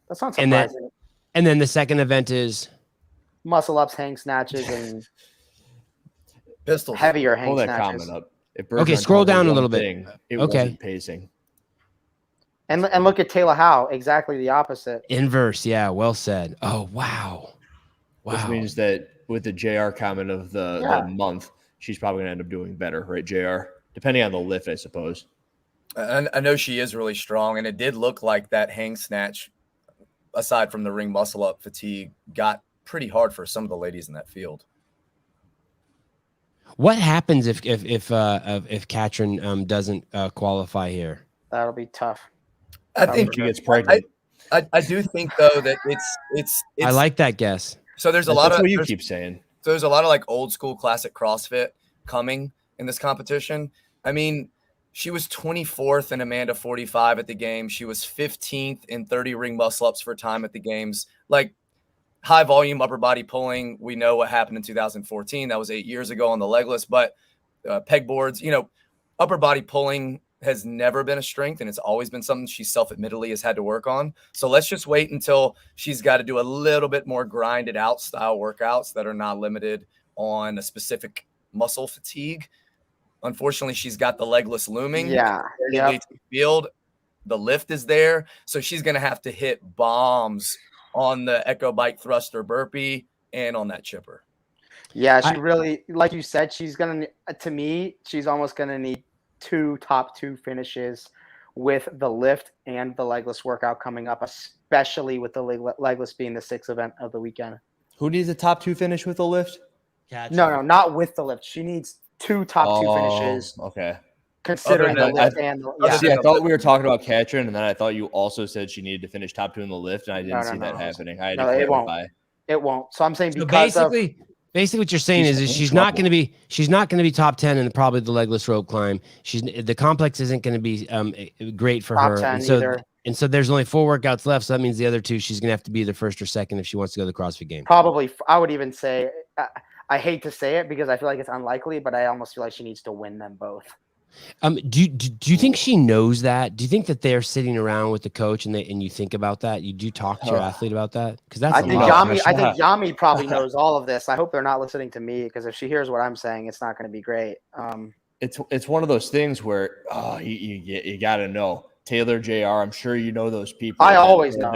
That's not surprising. And then the second event is muscle ups, hang snatches, and pistols. Heavier hang Hold that snatches. comment up. Okay, scroll down a little bit. It wasn't pacing. And look at Taylor Howell, exactly the opposite. Inverse, yeah, well said. Oh, wow. Which means that with the JR comment of the month, she's probably going to end up doing better, right, JR? Depending on the lift, I suppose. I know she is really strong, and it did look like that hang snatch, aside from the ring muscle up fatigue, got pretty hard for some of the ladies in that field. What happens if Katrin doesn't qualify here? That'll be tough. I think she gets pregnant. I do think though that it's I like that guess. So there's a That's lot of what you keep saying. So there's a lot of like old school classic CrossFit coming in this competition. I mean, she was 24th in Amanda 45 at the game. She was 15th in 30 ring muscle ups for time at the games. Like high volume upper body pulling. We know what happened in 2014. That was 8 years ago on the legless, but pegboards, upper body pulling has never been a strength, and it's always been something she self-admittedly has had to work on. So let's just wait until she's got to do a little bit more grinded out style workouts that are not limited on a specific muscle fatigue. Unfortunately, she's got the legless looming. Yeah. Yep. Field, the lift is there, so she's going to have to hit bombs on the Echo Bike thruster burpee and on that chipper. Yeah, she really, like you said, she's almost going to need top two finishes with the lift and the legless workout coming up, especially with the legless being the 6th event of the weekend. Who needs a top 2 finish with the lift? No, not with the lift. She needs top 2 finishes. Okay. Considering the lift and I thought we were talking about Katrin, and then I thought you also said she needed to finish top 2 in the lift, and I didn't see that happening. I had to clarify. It won't. So I'm saying basically what you're saying is she's not going to be top 10 in probably the legless rope climb. The complex isn't going to be great for top her. 10 and so there's only 4 workouts left. So that means the other 2 she's going to have to be either first or second if she wants to go to the CrossFit Games. Probably, I would even say I hate to say it because I feel like it's unlikely, but I almost feel like she needs to win them both. Do you think she knows that? Do you think that they're sitting around with the coach and you think about that? You do talk to your athlete about that? Because that's I think Yami probably knows all of this. I hope they're not listening to me because if she hears what I'm saying, it's not going to be great. It's one of those things where you got to know. Taylor, JR, I'm sure you know those people. I always know.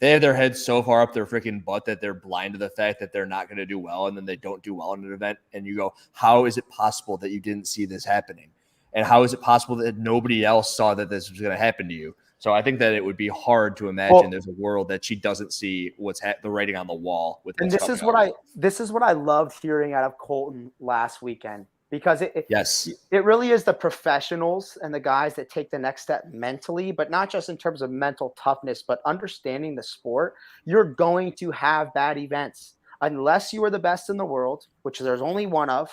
They have their head so far up their freaking butt that they're blind to the fact that they're not going to do well, and then they don't do well in an event. And you go, how is it possible that you didn't see this happening? And how is it possible that nobody else saw that this was going to happen to you? So I think that it would be hard to imagine there's a world that she doesn't see what's the writing on the wall. This is what I loved hearing out of Colton last weekend. Because it really is the professionals and the guys that take the next step mentally, but not just in terms of mental toughness, but understanding the sport. You're going to have bad events unless you are the best in the world, which there's only one of,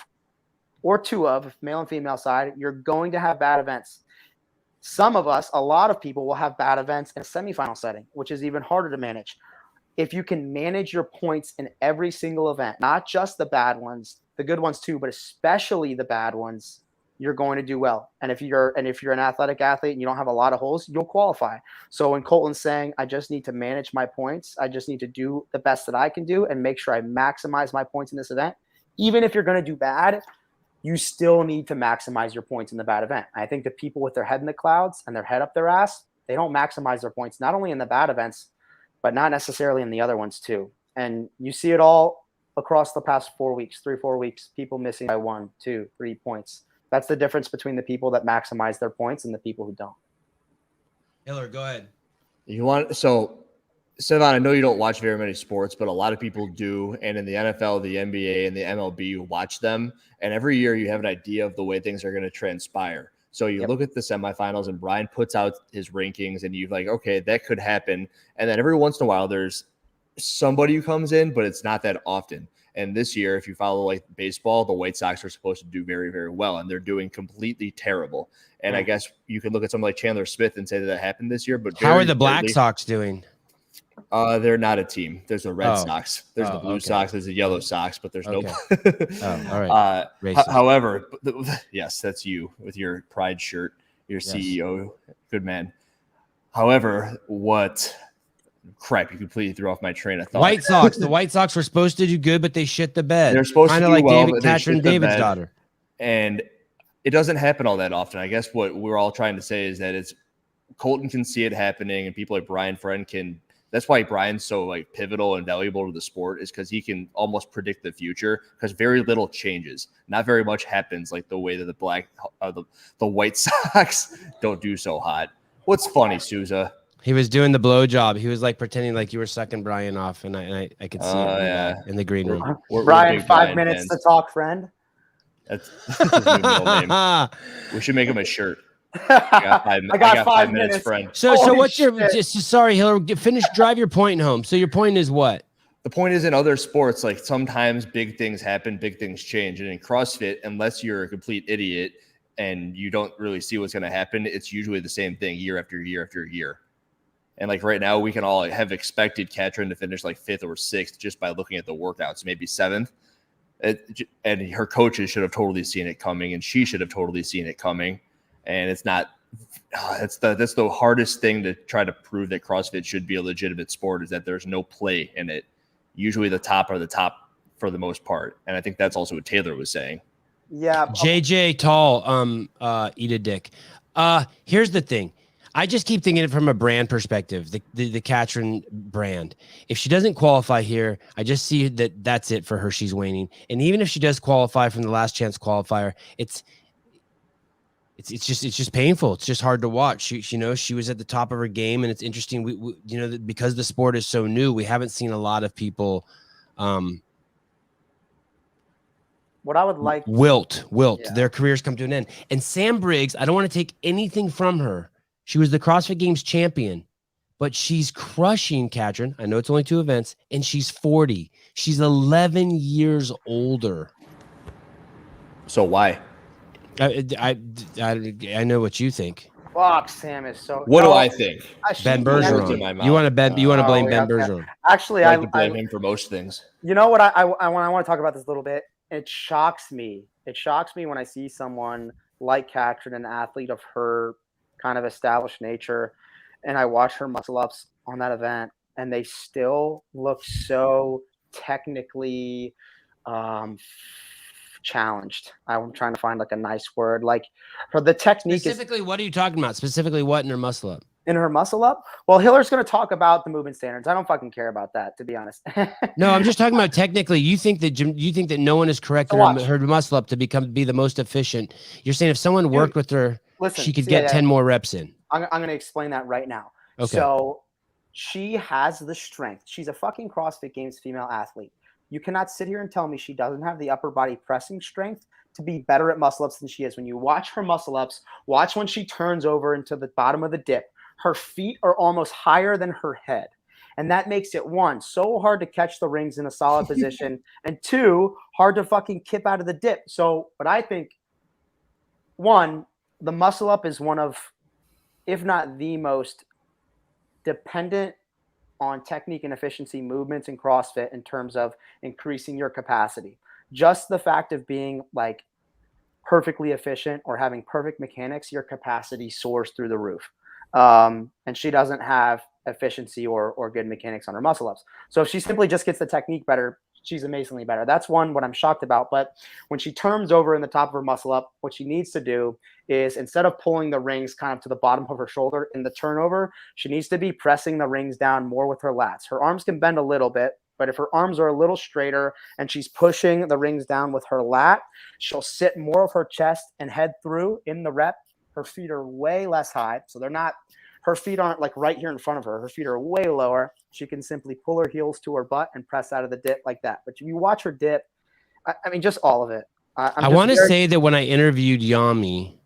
or 2 of, male and female side. You're going to have bad events. Some of us, a lot of people will have bad events in a semifinal setting, which is even harder to manage. If you can manage your points in every single event, not just the bad ones, the good ones too, but especially the bad ones, you're going to do well. And if you're an athletic athlete and you don't have a lot of holes, you'll qualify. So when Colton's saying, I just need to manage my points, I just need to do the best that I can do and make sure I maximize my points in this event, even if you're going to do bad, you still need to maximize your points in the bad event. I think the people with their head in the clouds and their head up their ass, they don't maximize their points, not only in the bad events, but not necessarily in the other ones too. And you see it all across the past 4 weeks, 3-4 weeks, people missing by 1, 2, 3 points. That's the difference between the people that maximize their points and the people who don't. Hiller, go ahead. Sevan, I know you don't watch very many sports, but a lot of people do. And in the NFL, the NBA, and the MLB, you watch them. And every year you have an idea of the way things are going to transpire. So you look at the semifinals and Brian puts out his rankings and you're like, okay, that could happen. And then every once in a while, there's somebody who comes in, but it's not that often. And this year, if you follow like baseball, the White Sox are supposed to do very, very well, and they're doing completely terrible. And I guess you could look at someone like Chandler Smith and say that happened this year. But how are the Black Sox doing? They're not a team. There's the Red Sox. There's the Blue Sox. There's the Yellow Sox, but there's no. All right. However, yes, that's you with your pride shirt, your CEO. Good man. However, crap, you completely threw off my train of thought. White Sox. The White Sox were supposed to do good, but they shit the bed. They're supposed to do like well, David Katrin, David's daughter. And it doesn't happen all that often. I guess what we're all trying to say is that Colton can see it happening, and people like Brian Friend can. That's why Brian's so like pivotal and valuable to the sport, is because he can almost predict the future, because very little changes. Not very much happens like the way that the White Sox don't do so hot. What's funny, Souza? He was doing the blowjob. He was like pretending like you were sucking Brian off, and I could see it in the green room. Brian, 5 minutes to talk, friend. That's his new middle name. We should make him a shirt. I got 5 minutes, friend. So what's your? Sorry, Hiller. Drive your point home. So your point is what? The point is, in other sports, like sometimes big things happen, big things change. And in CrossFit, unless you're a complete idiot and you don't really see what's going to happen, it's usually the same thing year after year after year. And like right now, we can all have expected Katrin to finish like 5th or 6th just by looking at the workouts, maybe 7th. And her coaches should have totally seen it coming, and she should have totally seen it coming. And it's not. That's the hardest thing to try to prove that CrossFit should be a legitimate sport, is that there's no play in it. Usually the top are the top for the most part. And I think that's also what Taylor was saying. Yeah. JJ Tall, eat a dick. Here's the thing. I just keep thinking it from a brand perspective, the Katrin brand. If she doesn't qualify here, I just see that that's it for her. She's waning. And even if she does qualify from the last chance qualifier, it's just painful. It's just hard to watch. She was at the top of her game, and it's interesting. We because the sport is so new, we haven't seen a lot of people what I would like wilt. Yeah. Their careers come to an end. And Sam Briggs, I don't want to take anything from her. She was the CrossFit Games champion, but she's crushing Katrin. I know it's only 2 events, and she's 40. She's 11 years older. So why? I know what you think. Fuck, Sam is so. What do I think? Ben Words in Bergeron. my mouth. You want to blame Ben okay. Bergeron? Actually, I like to blame him for most things. You know what? I want to talk about this a little bit. It shocks me. It shocks me when I see someone like Katrin, an athlete of her kind of established nature, and I watch her muscle ups on that event, and they still look so technically challenged. I'm trying to find like a nice word. Like the technique Specifically, what are you talking about? Specifically, what in her muscle up? In her muscle up? Well, Hiller's going to talk about the movement standards. I don't fucking care about that, to be honest. No, I'm just talking about technically. You think that no one is correcting her muscle up to be the most efficient. You're saying if someone worked with her, she could get 10 more reps in. I'm going to explain that right now. Okay. So she has the strength. She's a fucking CrossFit Games female athlete. You cannot sit here and tell me she doesn't have the upper body pressing strength to be better at muscle ups than she is. When you watch her muscle ups, watch when she turns over into the bottom of the dip. Her feet are almost higher than her head. And that makes it, 1, so hard to catch the rings in a solid position, and 2, hard to fucking kip out of the dip. So, but I think, 1, the muscle up is one of, if not the most dependent on technique and efficiency movements in CrossFit in terms of increasing your capacity. Just the fact of being like perfectly efficient or having perfect mechanics, your capacity soars through the roof. And she doesn't have efficiency or good mechanics on her muscle ups. So if she simply just gets the technique better, she's amazingly better. That's what I'm shocked about. But when she turns over in the top of her muscle up, what she needs to do is, instead of pulling the rings kind of to the bottom of her shoulder in the turnover, she needs to be pressing the rings down more with her lats. Her arms can bend a little bit, but if her arms are a little straighter and she's pushing the rings down with her lat, she'll sit more of her chest and head through in the rep. Her feet are way less high. So her feet aren't like right here in front of her. Her feet are way lower. She can simply pull her heels to her butt and press out of the dip like that. But if you watch her dip, I mean, just all of it. I want to say that when I interviewed Yami,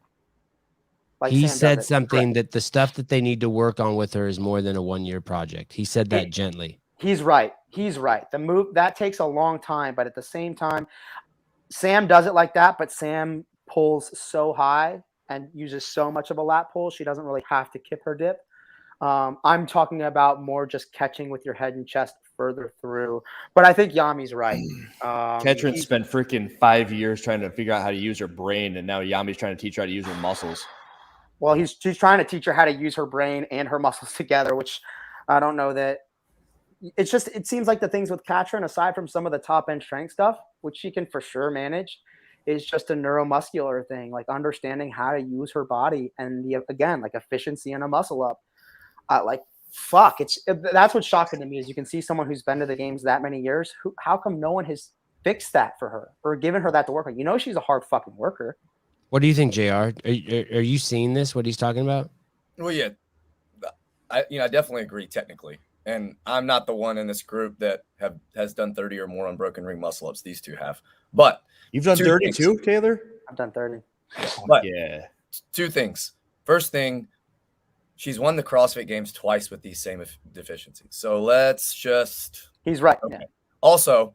he said something that the stuff that they need to work on with her is more than a 1-year project. He said that gently. He's right. The move that takes a long time, but at the same time, Sam does it like that, but Sam pulls so high and uses so much of a lat pull, she doesn't really have to kip her dip. I'm talking about more just catching with your head and chest further through. But I think Yami's right. Katrin spent freaking 5 years trying to figure out how to use her brain, and now Yami's trying to teach her how to use her muscles. Well, she's trying to teach her how to use her brain and her muscles together, which I don't know that. It's just, it seems like the things with Katrin, aside from some of the top end strength stuff, which she can for sure manage, is just a neuromuscular thing, like understanding how to use her body and again, like efficiency and a muscle up. That's what's shocking to me is you can see someone who's been to the games that many years. How come no one has fixed that for her or given her that to work on? She's a hard fucking worker. What do you think, JR? Are you seeing this? What he's talking about? Well, yeah, I definitely agree technically. And I'm not the one in this group that has done 30 or more unbroken ring muscle ups. These two have, but you've done 30 too, Taylor? I've done 30. But yeah, 2 things. First thing, she's won the CrossFit Games twice with these same deficiencies. So let's just He's right. Okay. Yeah. Also,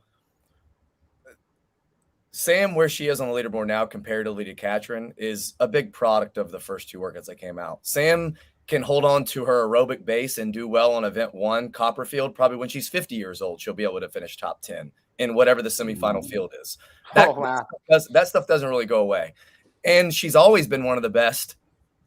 Sam, where she is on the leaderboard now, comparatively to Katrin, is a big product of the first 2 workouts that came out. Sam can hold on to her aerobic base and do well on event 1, Copperfield. Probably when she's 50 years old, she'll be able to finish top 10 in whatever the semifinal field is. That stuff doesn't really go away. And she's always been one of the best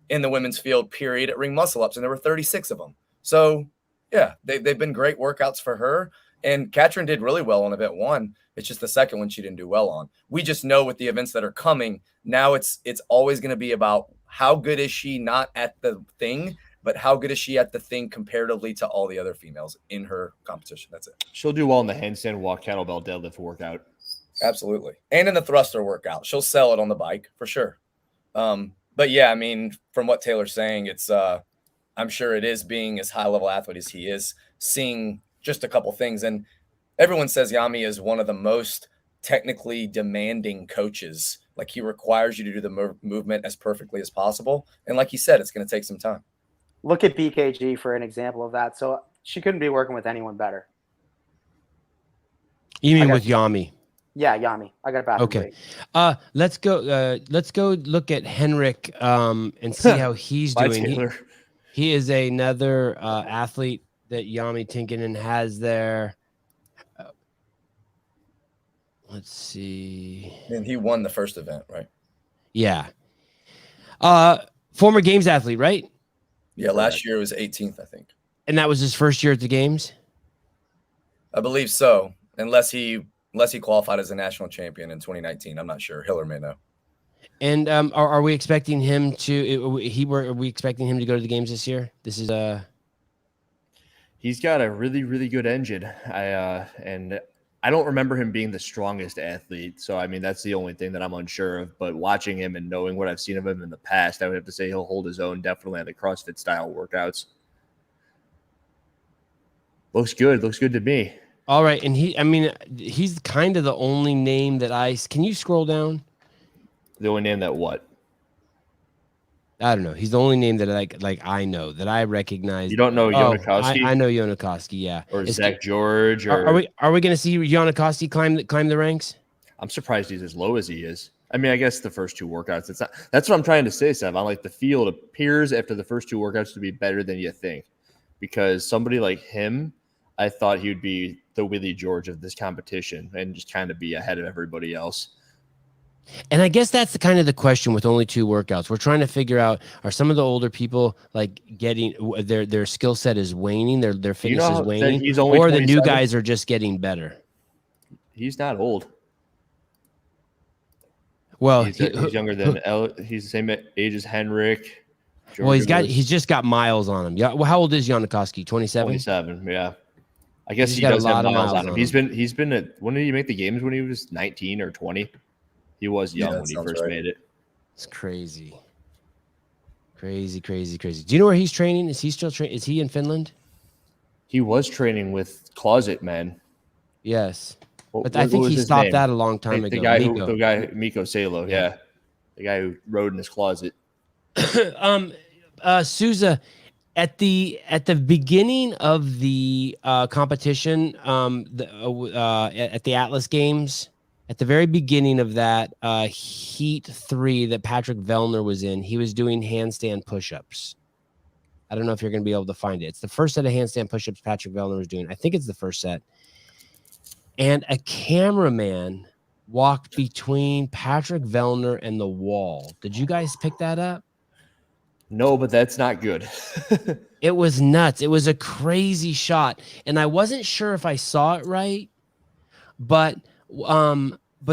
in the women's field, period, at ring muscle ups, and there were 36 of them. So, yeah, they've been great workouts for her. And Katrin did really well on event 1. It's just the second one she didn't do well on. We just know with the events that are coming, now it's always going to be about how good is she not at the thing, but how good is she at the thing comparatively to all the other females in her competition. That's it. She'll do well in the handstand walk, kettlebell, deadlift workout. Absolutely. And in the thruster workout. She'll sell it on the bike for sure. But yeah, I mean, from what Taylor's saying, it's I'm sure it is, being as high level athlete as he is, seeing just a couple things. And everyone says Yami is one of the most technically demanding coaches. Like, he requires you to do the movement as perfectly as possible. And like he said, it's going to take some time. Look at BKG for an example of that. So she couldn't be working with anyone better. You mean with Yami? Yeah, Yami. I got a bathroom Okay. break. Let's go look at Henrik and see how he's doing. He is another athlete that Yami Tinkinen has there. Let's see. And he won the first event, right? Yeah. Former games athlete, right? Yeah, last year was 18th, I think. And that was his first year at the games? I believe so, unless he qualified as a national champion in 2019. I'm not sure. Hiller may know. And are we expecting him to? Are we expecting him to go to the games this year? This is He's got a really, really good engine. And I don't remember him being the strongest athlete. So I mean, that's the only thing that I'm unsure of. But watching him and knowing what I've seen of him in the past, I would have to say he'll hold his own definitely on the CrossFit style workouts. Looks good. Looks good to me. All right, and he's kind of the only name that can you scroll down? The only name that what? I don't know. He's the only name that I know that I recognize. You don't know Yonakoski? I know Yonakoski, yeah. Or Zach George? Or are we going to see Yonakoski climb the ranks? I'm surprised he's as low as he is. I mean, I guess the first 2 workouts. It's not. That's what I'm trying to say, Sevan. Like, the field appears after the first 2 workouts to be better than you think, because somebody like him, I thought he would be the Willie George of this competition and just kind of be ahead of everybody else. And I guess that's the question with only 2 workouts. We're trying to figure out, are some of the older people like getting their skill set is waning, their fitness is waning, or the new guys are just getting better? He's not old. Well, he's younger than he's the same age as Henrik. Well, he's just got miles on him. Yeah. Well, how old is Yonakoski? 27? 27, yeah. I guess he does have miles on him. He's been at, when did he make the games? When he was 19 or 20? He was young when he first made it. It's crazy. Crazy. Do you know where he's training? Is he still training? Is he in Finland? He was training with Closet Men. Yes. But I think he stopped that a long time ago. The guy Miko Salo, yeah. The guy who rode in his closet. Souza, at the beginning of the competition, at the Atlas Games, at the very beginning of that heat 3 that Patrick Vellner was in, he was doing handstand push-ups. I don't know if you're going to be able to find it. It's the first set of handstand push-ups Patrick Vellner was doing. I think it's the first set. And a cameraman walked between Patrick Vellner and the wall. Did you guys pick that up? No, but that's not good. It was nuts. It was a crazy shot. And I wasn't sure if I saw it right, but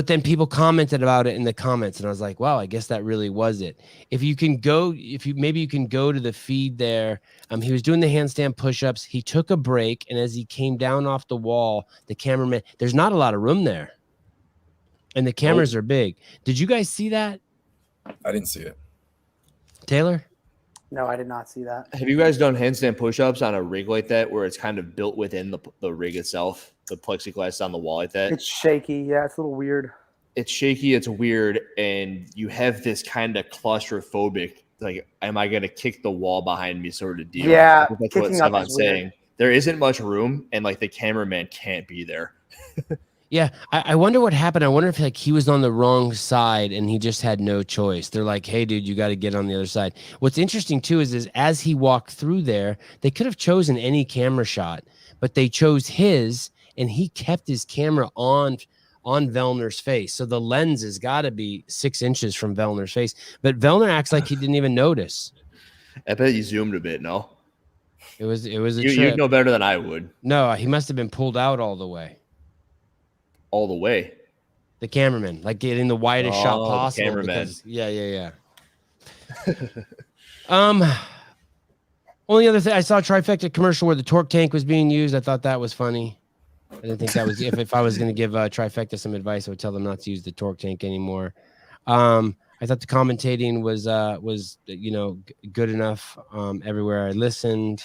then people commented about it in the comments, and I was like, wow, I guess that really was it. Maybe you can go to the feed there. He was doing the handstand push-ups. He took a break, and as he came down off the wall, the cameraman, there's not a lot of room there, and the cameras are big. Did you guys see that? I didn't see it. Taylor? No, I did not see that. Have you guys done handstand push-ups on a rig like that, where it's kind of built within the rig itself, the plexiglass on the wall like that? It's shaky. Yeah, it's a little weird. It's shaky. It's weird. And you have this kind of claustrophobic, like, am I going to kick the wall behind me sort of deal? Yeah. That's what Sevan's saying. there isn't much room, and like the cameraman can't be there. Yeah, I wonder what happened. I wonder if like he was on the wrong side and he just had no choice. They're like, "Hey, dude, you got to get on the other side." What's interesting too is as he walked through there, they could have chosen any camera shot, but they chose his, and he kept his camera on Vellner's face. So the lens has got to be 6 inches from Vellner's face, but Vellner acts like he didn't even notice. I bet you zoomed a bit. No, It was a you trip. know better than I would. No, he must have been pulled out all the way. All the way. The cameraman, like getting the widest shot possible. Cameraman. Yeah. Only other thing, I saw a trifecta commercial where the torque tank was being used. I thought that was funny. I didn't think that was if I was going to give trifecta some advice, I would tell them not to use the torque tank anymore. I thought the commentating was good enough everywhere I listened.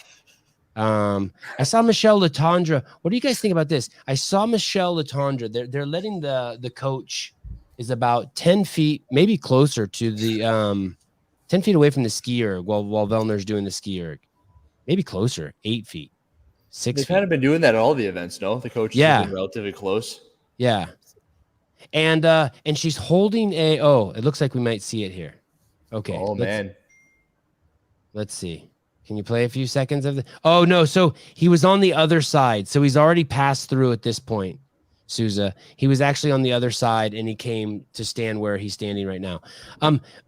I saw Michelle Letendre. What do you guys think about this? I saw Michelle Letendre. They're letting the coach is about 10 feet, maybe closer to the 10 feet away from the skier while Vellner's doing the skier. Maybe closer, 8 feet, 6 They've feet. kind of been doing that at all the events, no? The coaches have been relatively close. Yeah. And she's holding it looks like we might see it here. Okay. Oh, man. Let's see. Can you play a few seconds of the? Oh, no. So he was on the other side. So he's already passed through at this point, Souza. He was actually on the other side, and he came to stand where he's standing right now.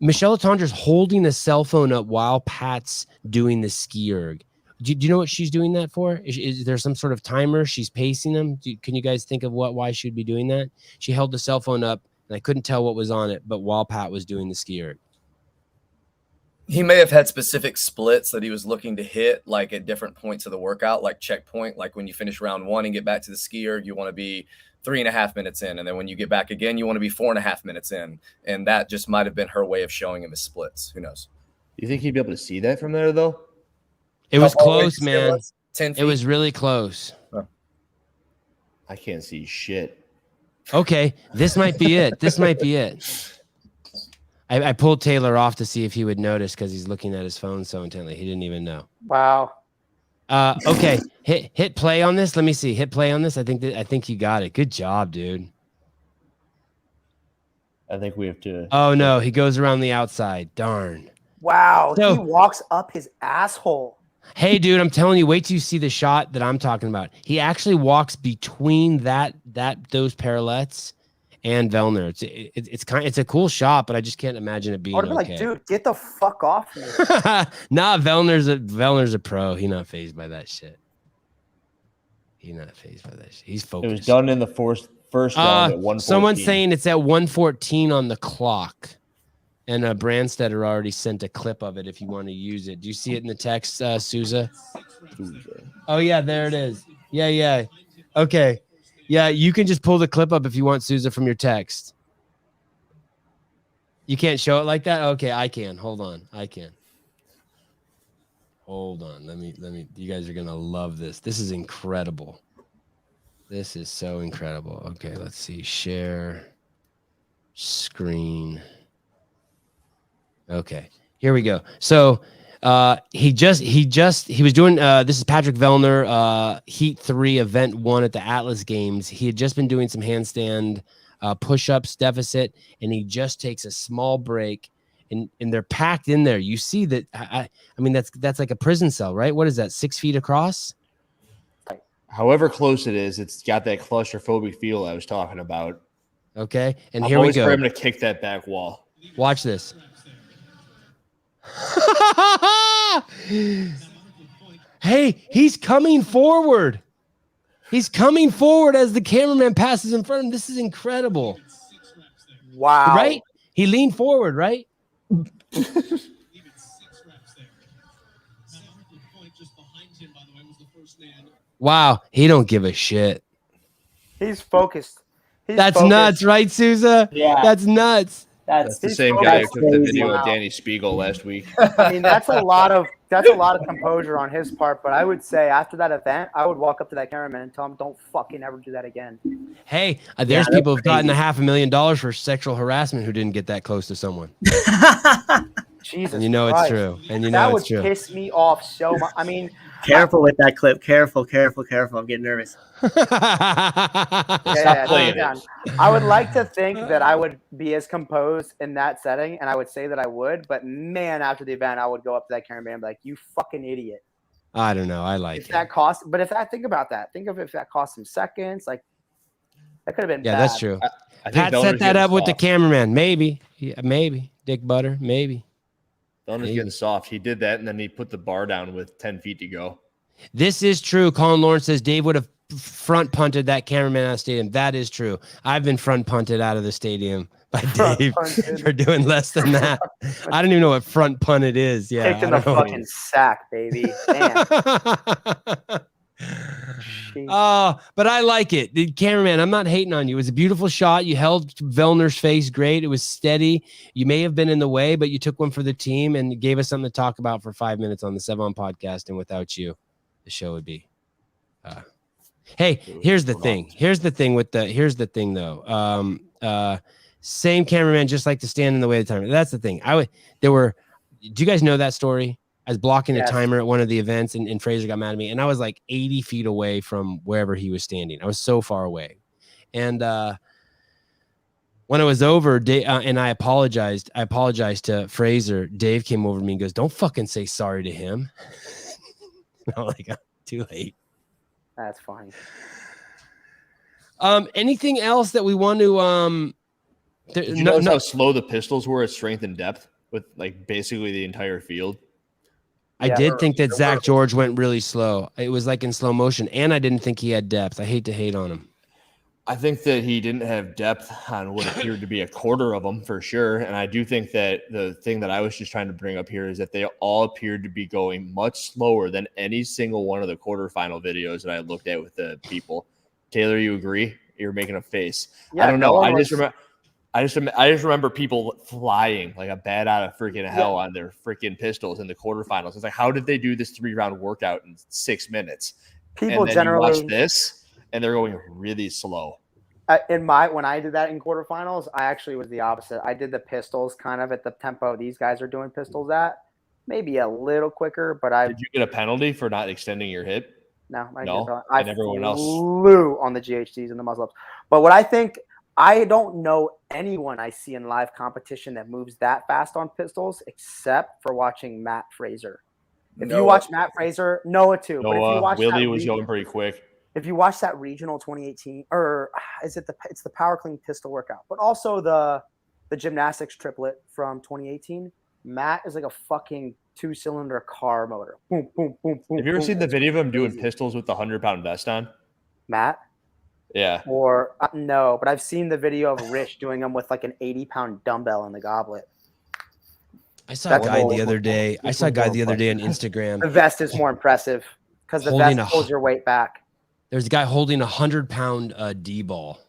Michelle Letendre's holding a cell phone up while Pat's doing the ski erg. Do you know what she's doing that for? Is there some sort of timer? She's pacing them. Can you guys think of why she'd be doing that? She held the cell phone up, and I couldn't tell what was on it, but while Pat was doing the ski erg. He may have had specific splits that he was looking to hit, like at different points of the workout, like checkpoint. Like when you finish round 1 and get back to the skier, you want to be 3.5 minutes in. And then when you get back again, you want to be 4.5 minutes in. And that just might have been her way of showing him his splits. Who knows? You think he'd be able to see that from there, though? It was close, man. 10 feet. It was really close. I can't see shit. Okay, this might be it. I pulled Taylor off to see if he would notice because he's looking at his phone so intently. He didn't even know. Wow. Okay, hit play on this. Let me see. Hit play on this. I think you got it. Good job, dude. I think we have to. Oh no, he goes around the outside. Darn. Wow. So- He walks up his asshole. Hey, dude, I'm telling you, wait till you see the shot that I'm talking about. He actually walks between those parallettes and Vellner. It's a cool shot, but I just can't imagine it being I would have okay. been like, dude, get the fuck off me. Nah, Vellner's a pro. He's not phased by that shit. He's focused. It was done in the first round at 1:14. Someone's saying it's at 1:14 on the clock. And Brandstetter already sent a clip of it if you want to use it. Do you see it in the text, Souza? Oh, yeah, there it is. Yeah. Okay. Yeah, you can just pull the clip up if you want, Souza, from your text. You can't show it like that? Okay, I can. Hold on. I can. Hold on. Let me. You guys are going to love this. This is incredible. This is so incredible. Okay, let's see. Share screen. Okay, here we go. So he was doing this is Patrick Vellner, Heat 3, Event 1 at the Atlas Games. He had just been doing some handstand push-ups deficit, and he just takes a small break, and they're packed in there. You see that? I mean, that's like a prison cell, right? What is that? 6 feet across? However close it is, it's got that claustrophobic feel I was talking about. Okay, and I'm here we always go. for him to kick that back wall. Watch this. Hey, he's coming forward. He's coming forward as the cameraman passes in front of him. This is incredible. Wow. Right? He leaned forward, right? Wow, he don't give a shit. He's focused. That's focused. nuts, right, Souza? Yeah. That's nuts. That's the He's same guy who focused. took the video Wow. of Danny Spiegel last week. I mean, that's a lot of composure on his part. But I would say after that event, I would walk up to that cameraman and tell him, "Don't fucking ever do that again." Hey, there's people who've gotten $500,000 for sexual harassment who didn't get that close to someone. Jesus, And you know Christ. it's true. And you That know would it's true. piss me off so much. I mean, Careful with that clip. Careful. I'm getting nervous. yeah, playing turn it down. I would like to think that I would be as composed in that setting, and I would say that I would. But man, after the event, I would go up to that cameraman and be like, "You fucking idiot!" I don't know. I like If it. that cost, but if I think about that, think of if that cost him seconds, like that could have been Yeah, bad. that's true. I think Pat the set owner's that getting up with the soft. cameraman. Maybe. Yeah, maybe. Dick Butter. Maybe. The owner's Maybe. getting soft. He did that, and then he put the bar down with 10 feet to go. This is true. Colin Lawrence says Dave would have front punted that cameraman out of the stadium. That is true. I've been front punted out of the stadium by Dave for doing less than that. I don't even know what front punted is. Yeah. Kicked in the fucking sack, baby. Damn. Oh, but I like it. The cameraman, I'm not hating on you. It was a beautiful shot. You held Vellner's face great. It was steady. You may have been in the way, but you took one for the team and gave us something to talk about for 5 minutes on the Sevan podcast. And without you, the show would be. Hey, here's the thing. Here's the thing though. Same cameraman just like to stand in the way of the timer. That's the thing. Do you guys know that story? I was blocking a timer at one of the events and Fraser got mad at me and I was like 80 feet away from wherever he was standing. I was so far away. And when it was over, and I apologized to Fraser. Dave came over to me and goes, "Don't fucking say sorry to him." I'm like, too late. That's funny. Anything else that we want to Did you notice how slow the pistols were at strength and depth with like basically the entire field? I did think that Zach George went really slow. It was like in slow motion, and I didn't think he had depth. I hate to hate on him. I think that he didn't have depth on what appeared to be a quarter of them for sure. And I do think that the thing that I was just trying to bring up here is that they all appeared to be going much slower than any single one of the quarterfinal videos that I looked at with the people. Taylor, you agree? You're making a face. Yeah, I don't know. I just remember people flying like a bat out of freaking hell on their freaking pistols in the quarterfinals. It's like, how did they do this 3-round workout in 6 minutes? People and then generally you watch this, and they're going really slow. When I did that in quarterfinals, I actually was the opposite. I did the pistols kind of at the tempo these guys are doing pistols at, maybe a little quicker. But Did you get a penalty for not extending your hip? No, I and everyone else flew on the GHDs and the muscle ups. But what I think, I don't know anyone I see in live competition that moves that fast on pistols, except for watching Matt Fraser. If you watch Matt Fraser, Noah too. But if you watch Willie was going pretty quick. If you watch that regional 2018, or it's the power clean pistol workout, but also the gymnastics triplet from 2018, Matt is like a fucking 2-cylinder car motor. Boom, boom, boom, boom. Have you ever seen the video of him doing pistols with the 100-pound vest on? Matt? Yeah. Or no, but I've seen the video of Rich doing them with like an 80-pound dumbbell in the goblet. I saw a guy the other day. On Instagram. The vest is more impressive because the vest pulls your weight back. There's a guy holding a 100-pound D-ball.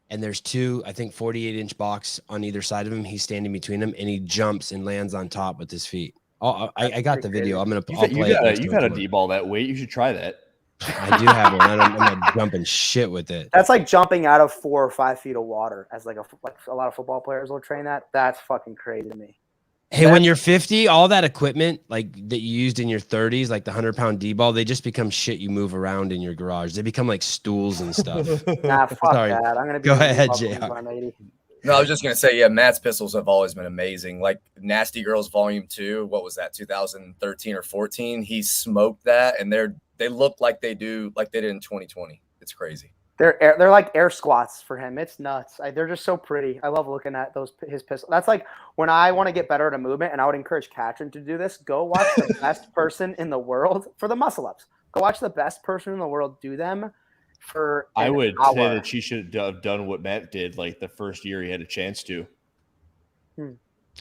And there's two, I think, 48-inch box on either side of him. He's standing between them, and he jumps and lands on top with his feet. Oh, I got the video. I'll play it. You've got a D-ball that weight. You should try that. I do have one. I'm not jumping shit with it. That's like jumping out of 4 or 5 feet of water, as like a lot of football players will train that. That's fucking crazy to me. Hey, when you're 50, all that equipment like that you used in your 30s, like the 100-pound D-ball, they just become shit you move around in your garage. They become like stools and stuff. Nah, fuck that. I'm gonna go ahead, JR. No, I was just gonna say, yeah, Matt's pistols have always been amazing. Like Nasty Girls Volume 2, what was that, 2013 or 14? He smoked that, and they look like they did in 2020. It's crazy. They're like air squats for him. It's nuts. They're just so pretty. I love looking at his pistols. That's like when I want to get better at a movement, and I would encourage Katrin to do this. Go watch the best person in the world for the muscle ups. Go watch the best person in the world do them for an I would hour. say that she should have done what Matt did like the first year he had a chance to.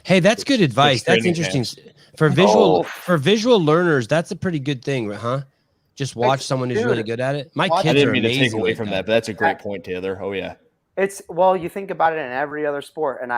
Hey, that's good advice. That's interesting. For visual learners, that's a pretty good thing, huh? Just watch someone who's really good at it. My kids I didn't are mean to amazing take away like from that, but that's a great point, Taylor. Oh yeah. You think about it in every other sport, and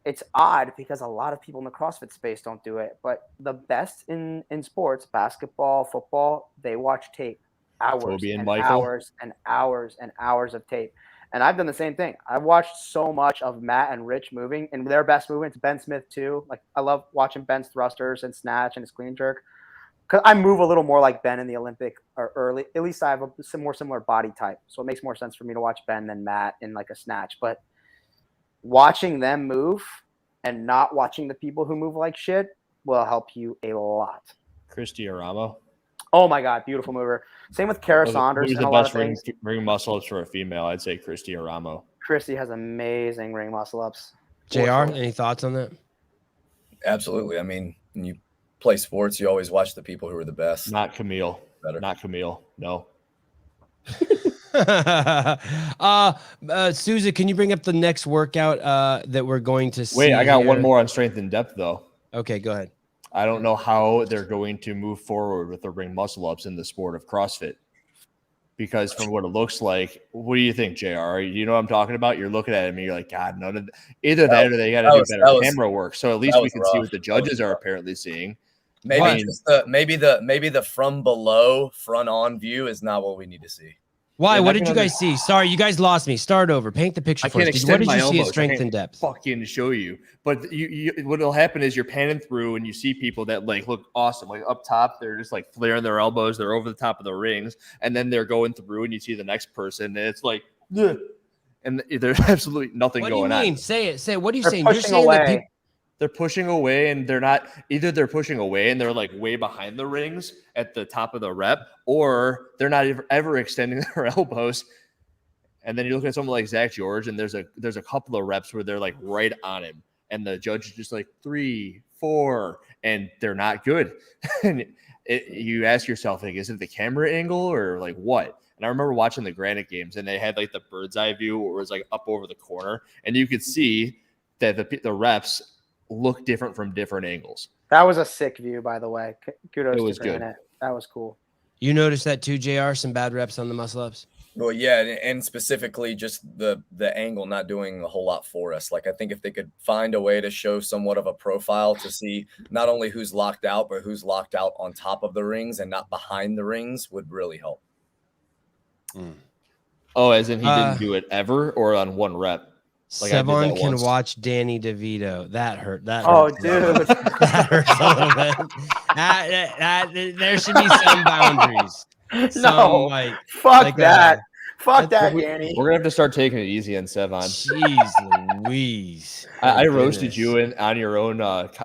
it's odd because a lot of people in the CrossFit space don't do it, but the best in sports, basketball, football, they watch tape, hours and hours and hours and hours of tape. And I've done the same thing. I've watched so much of Matt and Rich moving, and their best movements, Ben Smith too. Like I love watching Ben's thrusters and snatch and his clean jerk. Cause I move a little more like Ben in the Olympic or early. At least I have a more similar body type, so it makes more sense for me to watch Ben than Matt in like a snatch. But watching them move and not watching the people who move like shit will help you a lot. Christy Aramo. Oh my God, beautiful mover. Same with Kara Saunders. Who's and the a lot best of things. ring muscle ups for a female? I'd say Christy Aramo. Christy has amazing ring muscle ups. JR, any thoughts on that? Absolutely. I mean, when you play sports, you always watch the people who are the best. Not Camille. Better. Not Camille. No. Souza, can you bring up the next workout that we're going to see? Wait, I got here? one more on strength and depth though. Okay, go ahead. I don't know how they're going to move forward with the ring muscle ups in the sport of CrossFit. Because from what it looks like, what do you think, JR? You know what I'm talking about? You're looking at it and you're like, God, none of either that or they got to do better camera work. So at least we can see what the judges are apparently seeing. Maybe maybe the from below front on view is not what we need to see. Why? What did you guys see? Sorry, you guys lost me. Start over. Paint the picture for us. What did you see at strength and depth? Fucking show you. But what'll happen is you're panning through and you see people that like look awesome. Like up top, they're just like flaring their elbows. They're over the top of the rings, and then they're going through, and you see the next person, and it's like, ugh. And there's absolutely nothing going on. What do you mean? Say it. Say it. What are you They're saying? You're saying away. that people. They're pushing away, and they're not either. They're pushing away, and they're like way behind the rings at the top of the rep, or they're not ever extending their elbows. And then you look at someone like Zach George, and there's a couple of reps where they're like right on him, and the judge is just like 3, 4, and they're not good. And you ask yourself, like, is it the camera angle or like what? And I remember watching the Granite Games, and they had like the bird's eye view where it was like up over the corner, and you could see that the reps look different from different angles. That was a sick view, by the way. Kudos It was to good. Granite. That was cool. You noticed that too, JR? Some bad reps on the muscle ups? Well, yeah, and specifically just the angle not doing a whole lot for us. Like I think if they could find a way to show somewhat of a profile to see not only who's locked out, but who's locked out on top of the rings and not behind the rings would really help. Oh, as in he didn't do it ever or on one rep? Like Sevan can watch Danny DeVito. That hurt. That Oh, hurts. dude. That hurts a little bit. There should be some boundaries. No, like, fuck that. Fuck that, Danny. We're gonna have to start taking it easy on Sevan. Jeez Louise. I roasted you on your own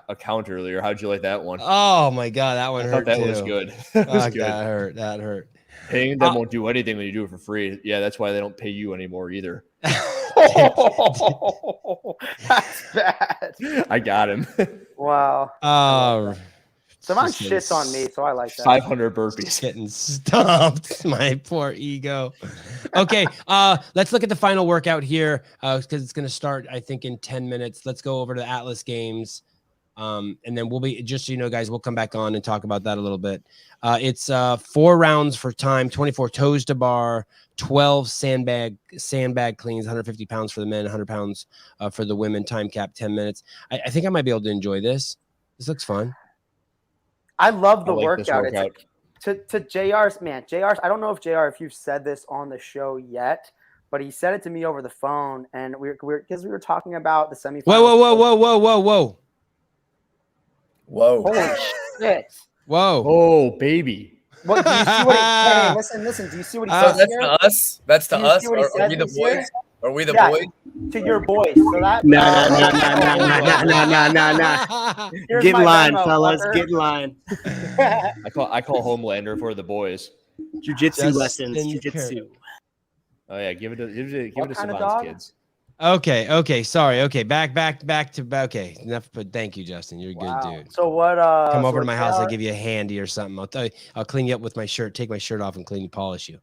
account earlier. How'd you like that one? Oh my God, that one I hurt thought that too. was good. That was good. That hurt. That hurt. Paying them won't do anything when you do it for free. Yeah, that's why they don't pay you anymore either. Oh, that's bad. I got him. Wow. Sevan shits on me, so I like that. 500 burpees. Getting stomped. My poor ego. Okay, let's look at the final workout here because it's going to start, I think, in 10 minutes. Let's go over to the Atlas Games. And then we'll be, just so you know, guys, we'll come back on and talk about that a little bit. It's 4 rounds for time, 24 toes to bar, 12 sandbag cleans, 150 pounds for the men, 100 pounds for the women, time cap 10 minutes. I think I might be able to enjoy this. This looks fun. I love the I like workout. this workout. It's to JR's, man. JR's, I don't know if JR, if you've said this on the show yet, but he said it to me over the phone, and because we were talking about the semifinals. Whoa. Whoa. Holy shit. Whoa. Oh, baby. What, do you see what he hey, listen. Do you see what he said? That's to us. That's to Do you us. see what he Are we said the this year? boys? Are we the Yeah. boys? To your boys. So that No. Here's Get in my line, Venmo, fellas. fucker. Get in line. I call Homelander for the boys. Jiu-jitsu Justin lessons. Jiu-jitsu. Oh yeah, give it to What kind of Sevan's dog? kids. Okay. Sorry. Okay. Back to okay. Enough, but thank you, Justin. You're a Wow. good dude. So what? Come so over to what my house. JR I'll give you a handy or something. I'll tell you. I'll clean you up with my shirt. Take my shirt off and clean and polish you.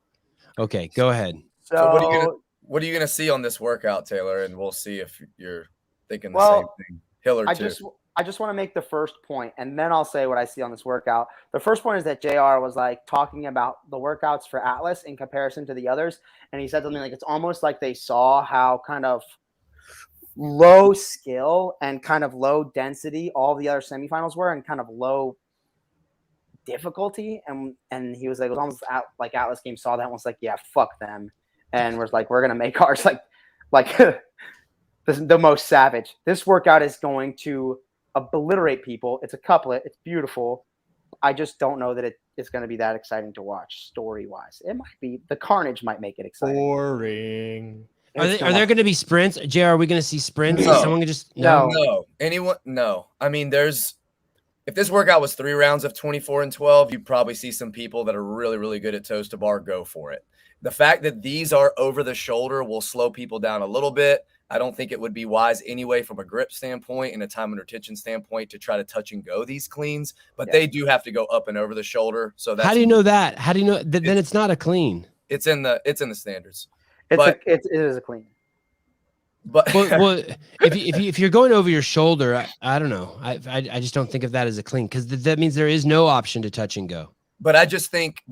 Okay. Go ahead. So what are you gonna see on this workout, Taylor? And we'll see if you're thinking the same thing. Hill or I two. I just want to make the first point, and then I'll say what I see on this workout. The first point is that JR was like talking about the workouts for Atlas in comparison to the others, and he said something like it's almost like they saw how kind of low skill and kind of low density all the other semifinals were, and kind of low difficulty. And he was like, it was almost like Atlas Games saw that and was like, yeah, fuck them. and was like, we're gonna make ours like the most savage. This workout is going to obliterate people. It's a couplet. It's beautiful. I just don't know that it's going to be that exciting to watch story wise. It might be. The carnage might make it exciting. Boring. Are there going to be sprints? JR, are we going to see sprints? No. Someone can just No. Anyone? No. I mean, if this workout was 3 rounds of 24 and 12, you'd probably see some people that are really, really good at toes to bar go for it. The fact that these are over the shoulder will slow people down a little bit. I don't think it would be wise anyway from a grip standpoint and a time under tension standpoint to try to touch and go these cleans, but they do have to go up and over the shoulder. So that's, how do you know that? How do you know that? Then it's not a clean. It's in the standards. It is a clean. But well, if you're going over your shoulder, I don't know. I just don't think of that as a clean because that means there is no option to touch and go. But I just think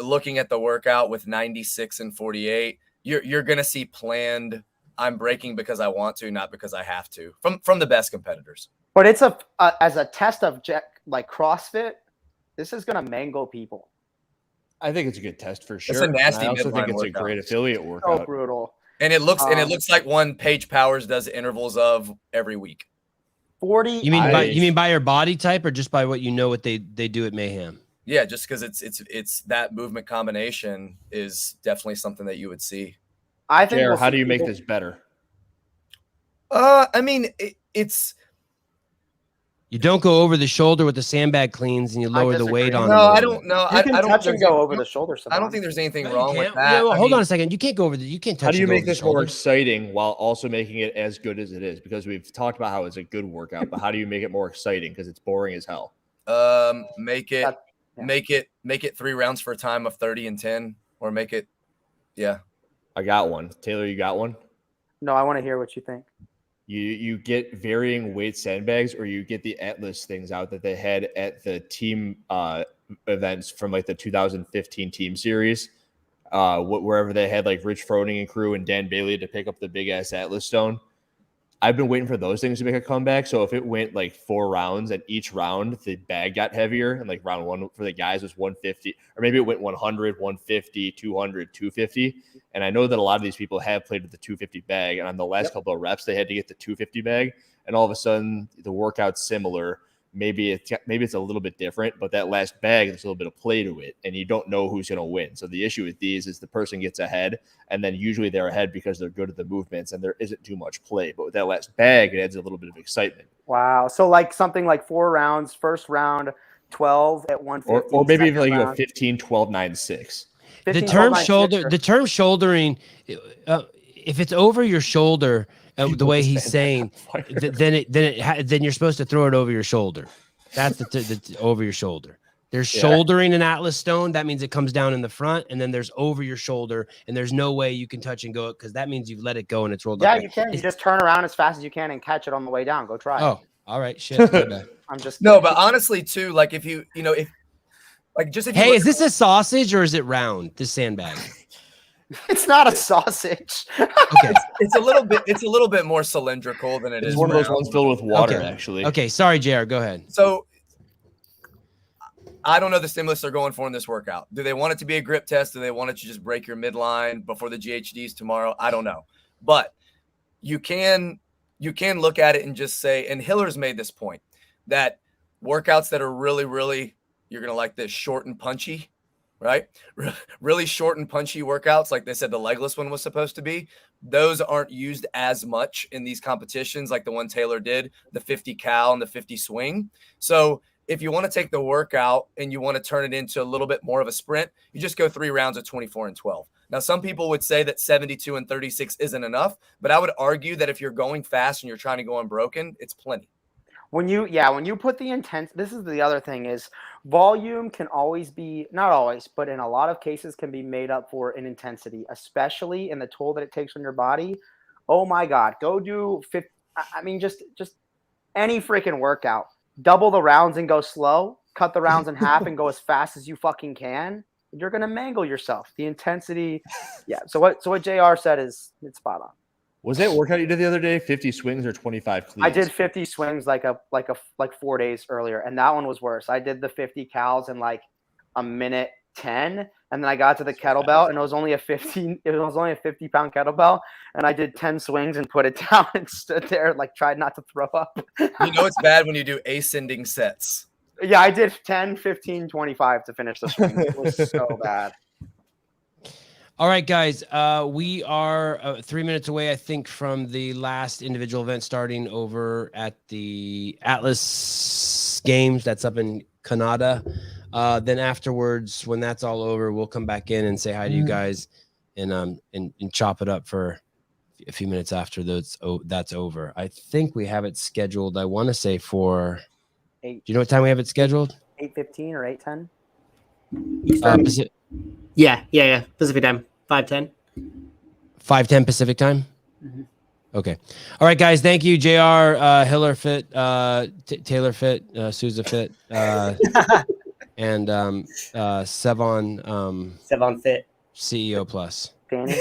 looking at the workout with 96 and 48, you're going to see planned. I'm breaking because I want to, not because I have to, from the best competitors. But it's as a test of like CrossFit, this is going to mangle people. I think it's a good test for sure. It's a nasty. I also think it's workout. a great affiliate workout. So brutal. And it looks like one Paige Powers does intervals of every week. 40. You mean by your body type or just by what you know what they do at Mayhem? Yeah, just because it's that movement combination is definitely something that you would see. I think. Jared, how do you make this better? I mean, it's. You don't go over the shoulder with the sandbag cleans and you lower the weight on. No, I don't know. You can touch and go over the shoulder. I don't think there's anything No, wrong with that. Yeah, well, hold on a second. You can't go over you can't touch. How do you and go make over the this more shoulder. exciting while also making it as good as it is? Because we've talked about how it's a good workout, but how do you make it more exciting? Because it's boring as hell. Make it 3 rounds for a time of 30 and 10, or make it. Yeah, I got one. Taylor, you got one? No, I want to hear what you think. You get varying weight sandbags, or you get the Atlas things out that they had at the team events from like the 2015 team series, wherever they had like Rich Froning and crew and Dan Bailey to pick up the big ass Atlas stone. I've been waiting for those things to make a comeback. So if it went like 4 rounds and each round the bag got heavier, and like round 1 for the guys was 150, or maybe it went 100, 150, 200, 250. And I know that a lot of these people have played with the 250 bag, and on the last couple of reps, they had to get the 250 bag, and all of a sudden the workout's similar. Maybe it's a little bit different, but that last bag, there's a little bit of play to it, and you don't know who's going to win. So the issue with these is the person gets ahead, and then usually they're ahead because they're good at the movements, and there isn't too much play. But with that last bag, it adds a little bit of excitement. Wow. So like something like 4 rounds, first round 12 at 150, or maybe even like you go round, 15, 12, 9, 6. The term shouldering, if it's over your shoulder, the way he's saying, then you're supposed to throw it over your shoulder. That's the over your shoulder. There's shouldering an Atlas stone. That means it comes down in the front, and then there's over your shoulder, and there's no way you can touch and go because that means you've let it go and it's rolled up. Yeah, you can. You just turn around as fast as you can and catch it on the way down. Go try. Oh, all right, shit. I'm just no, but honestly, too, like if you hey, is this a sausage or is it round? This sandbag. It's not a sausage. Okay, it's a little bit more cylindrical than it is. It's one of those ones filled with water, actually. Okay, sorry, JR. Go ahead. So I don't know the stimulus they're going for in this workout. Do they want it to be a grip test? Do they want it to just break your midline before the GHDs tomorrow? I don't know. But you can look at it and just say, and Hiller's made this point, that workouts that are really, really, you're going to like this, short and punchy, right? Really short and punchy workouts, like they said the legless one was supposed to be, those aren't used as much in these competitions like the one Taylor did, the 50 cal and the 50 swing. So if you want to take the workout and you want to turn it into a little bit more of a sprint, you just go 3 rounds of 24 and 12. Now, some people would say that 72 and 36 isn't enough, but I would argue that if you're going fast and you're trying to go unbroken, it's plenty. When you put the intent, this is the other thing is volume can always be, not always, but in a lot of cases can be made up for in intensity, especially in the toll that it takes on your body. Oh my God, go do 50. I mean, just any freaking workout, double the rounds and go slow, cut the rounds in half and go as fast as you fucking can. You're going to mangle yourself. The intensity. Yeah. So what JR said it's spot on. Was that workout you did the other day 50 swings or 25 cleans? I did 50 swings like 4 days earlier, and that one was worse. I did the 50 cals in like a minute 10, And then I got to the kettlebell, and it was only a 50-pound kettlebell, and I did 10 swings and put it down and stood there, like tried not to throw up. You know it's bad when you do ascending sets. Yeah, I did 10, 15, 25 to finish the swings. It was so bad. All right, guys. We are 3 minutes away, I think, from the last individual event starting over at the Atlas Games. That's up in Canada. Then afterwards, when that's all over, we'll come back in and say hi to you guys and chop it up for a few minutes after that's over. I think we have it scheduled. I want to say for 8. Do you know what time we have it scheduled? 8:15 or 8:10. Yeah. Pacific time, 5:10. 5:10 Pacific time. Mm-hmm. Okay. All right, guys. Thank you, JR, Hiller Fit, Taylor Fit, Souza Fit, and Sevan Sevan Fit. CEO Plus. Danny.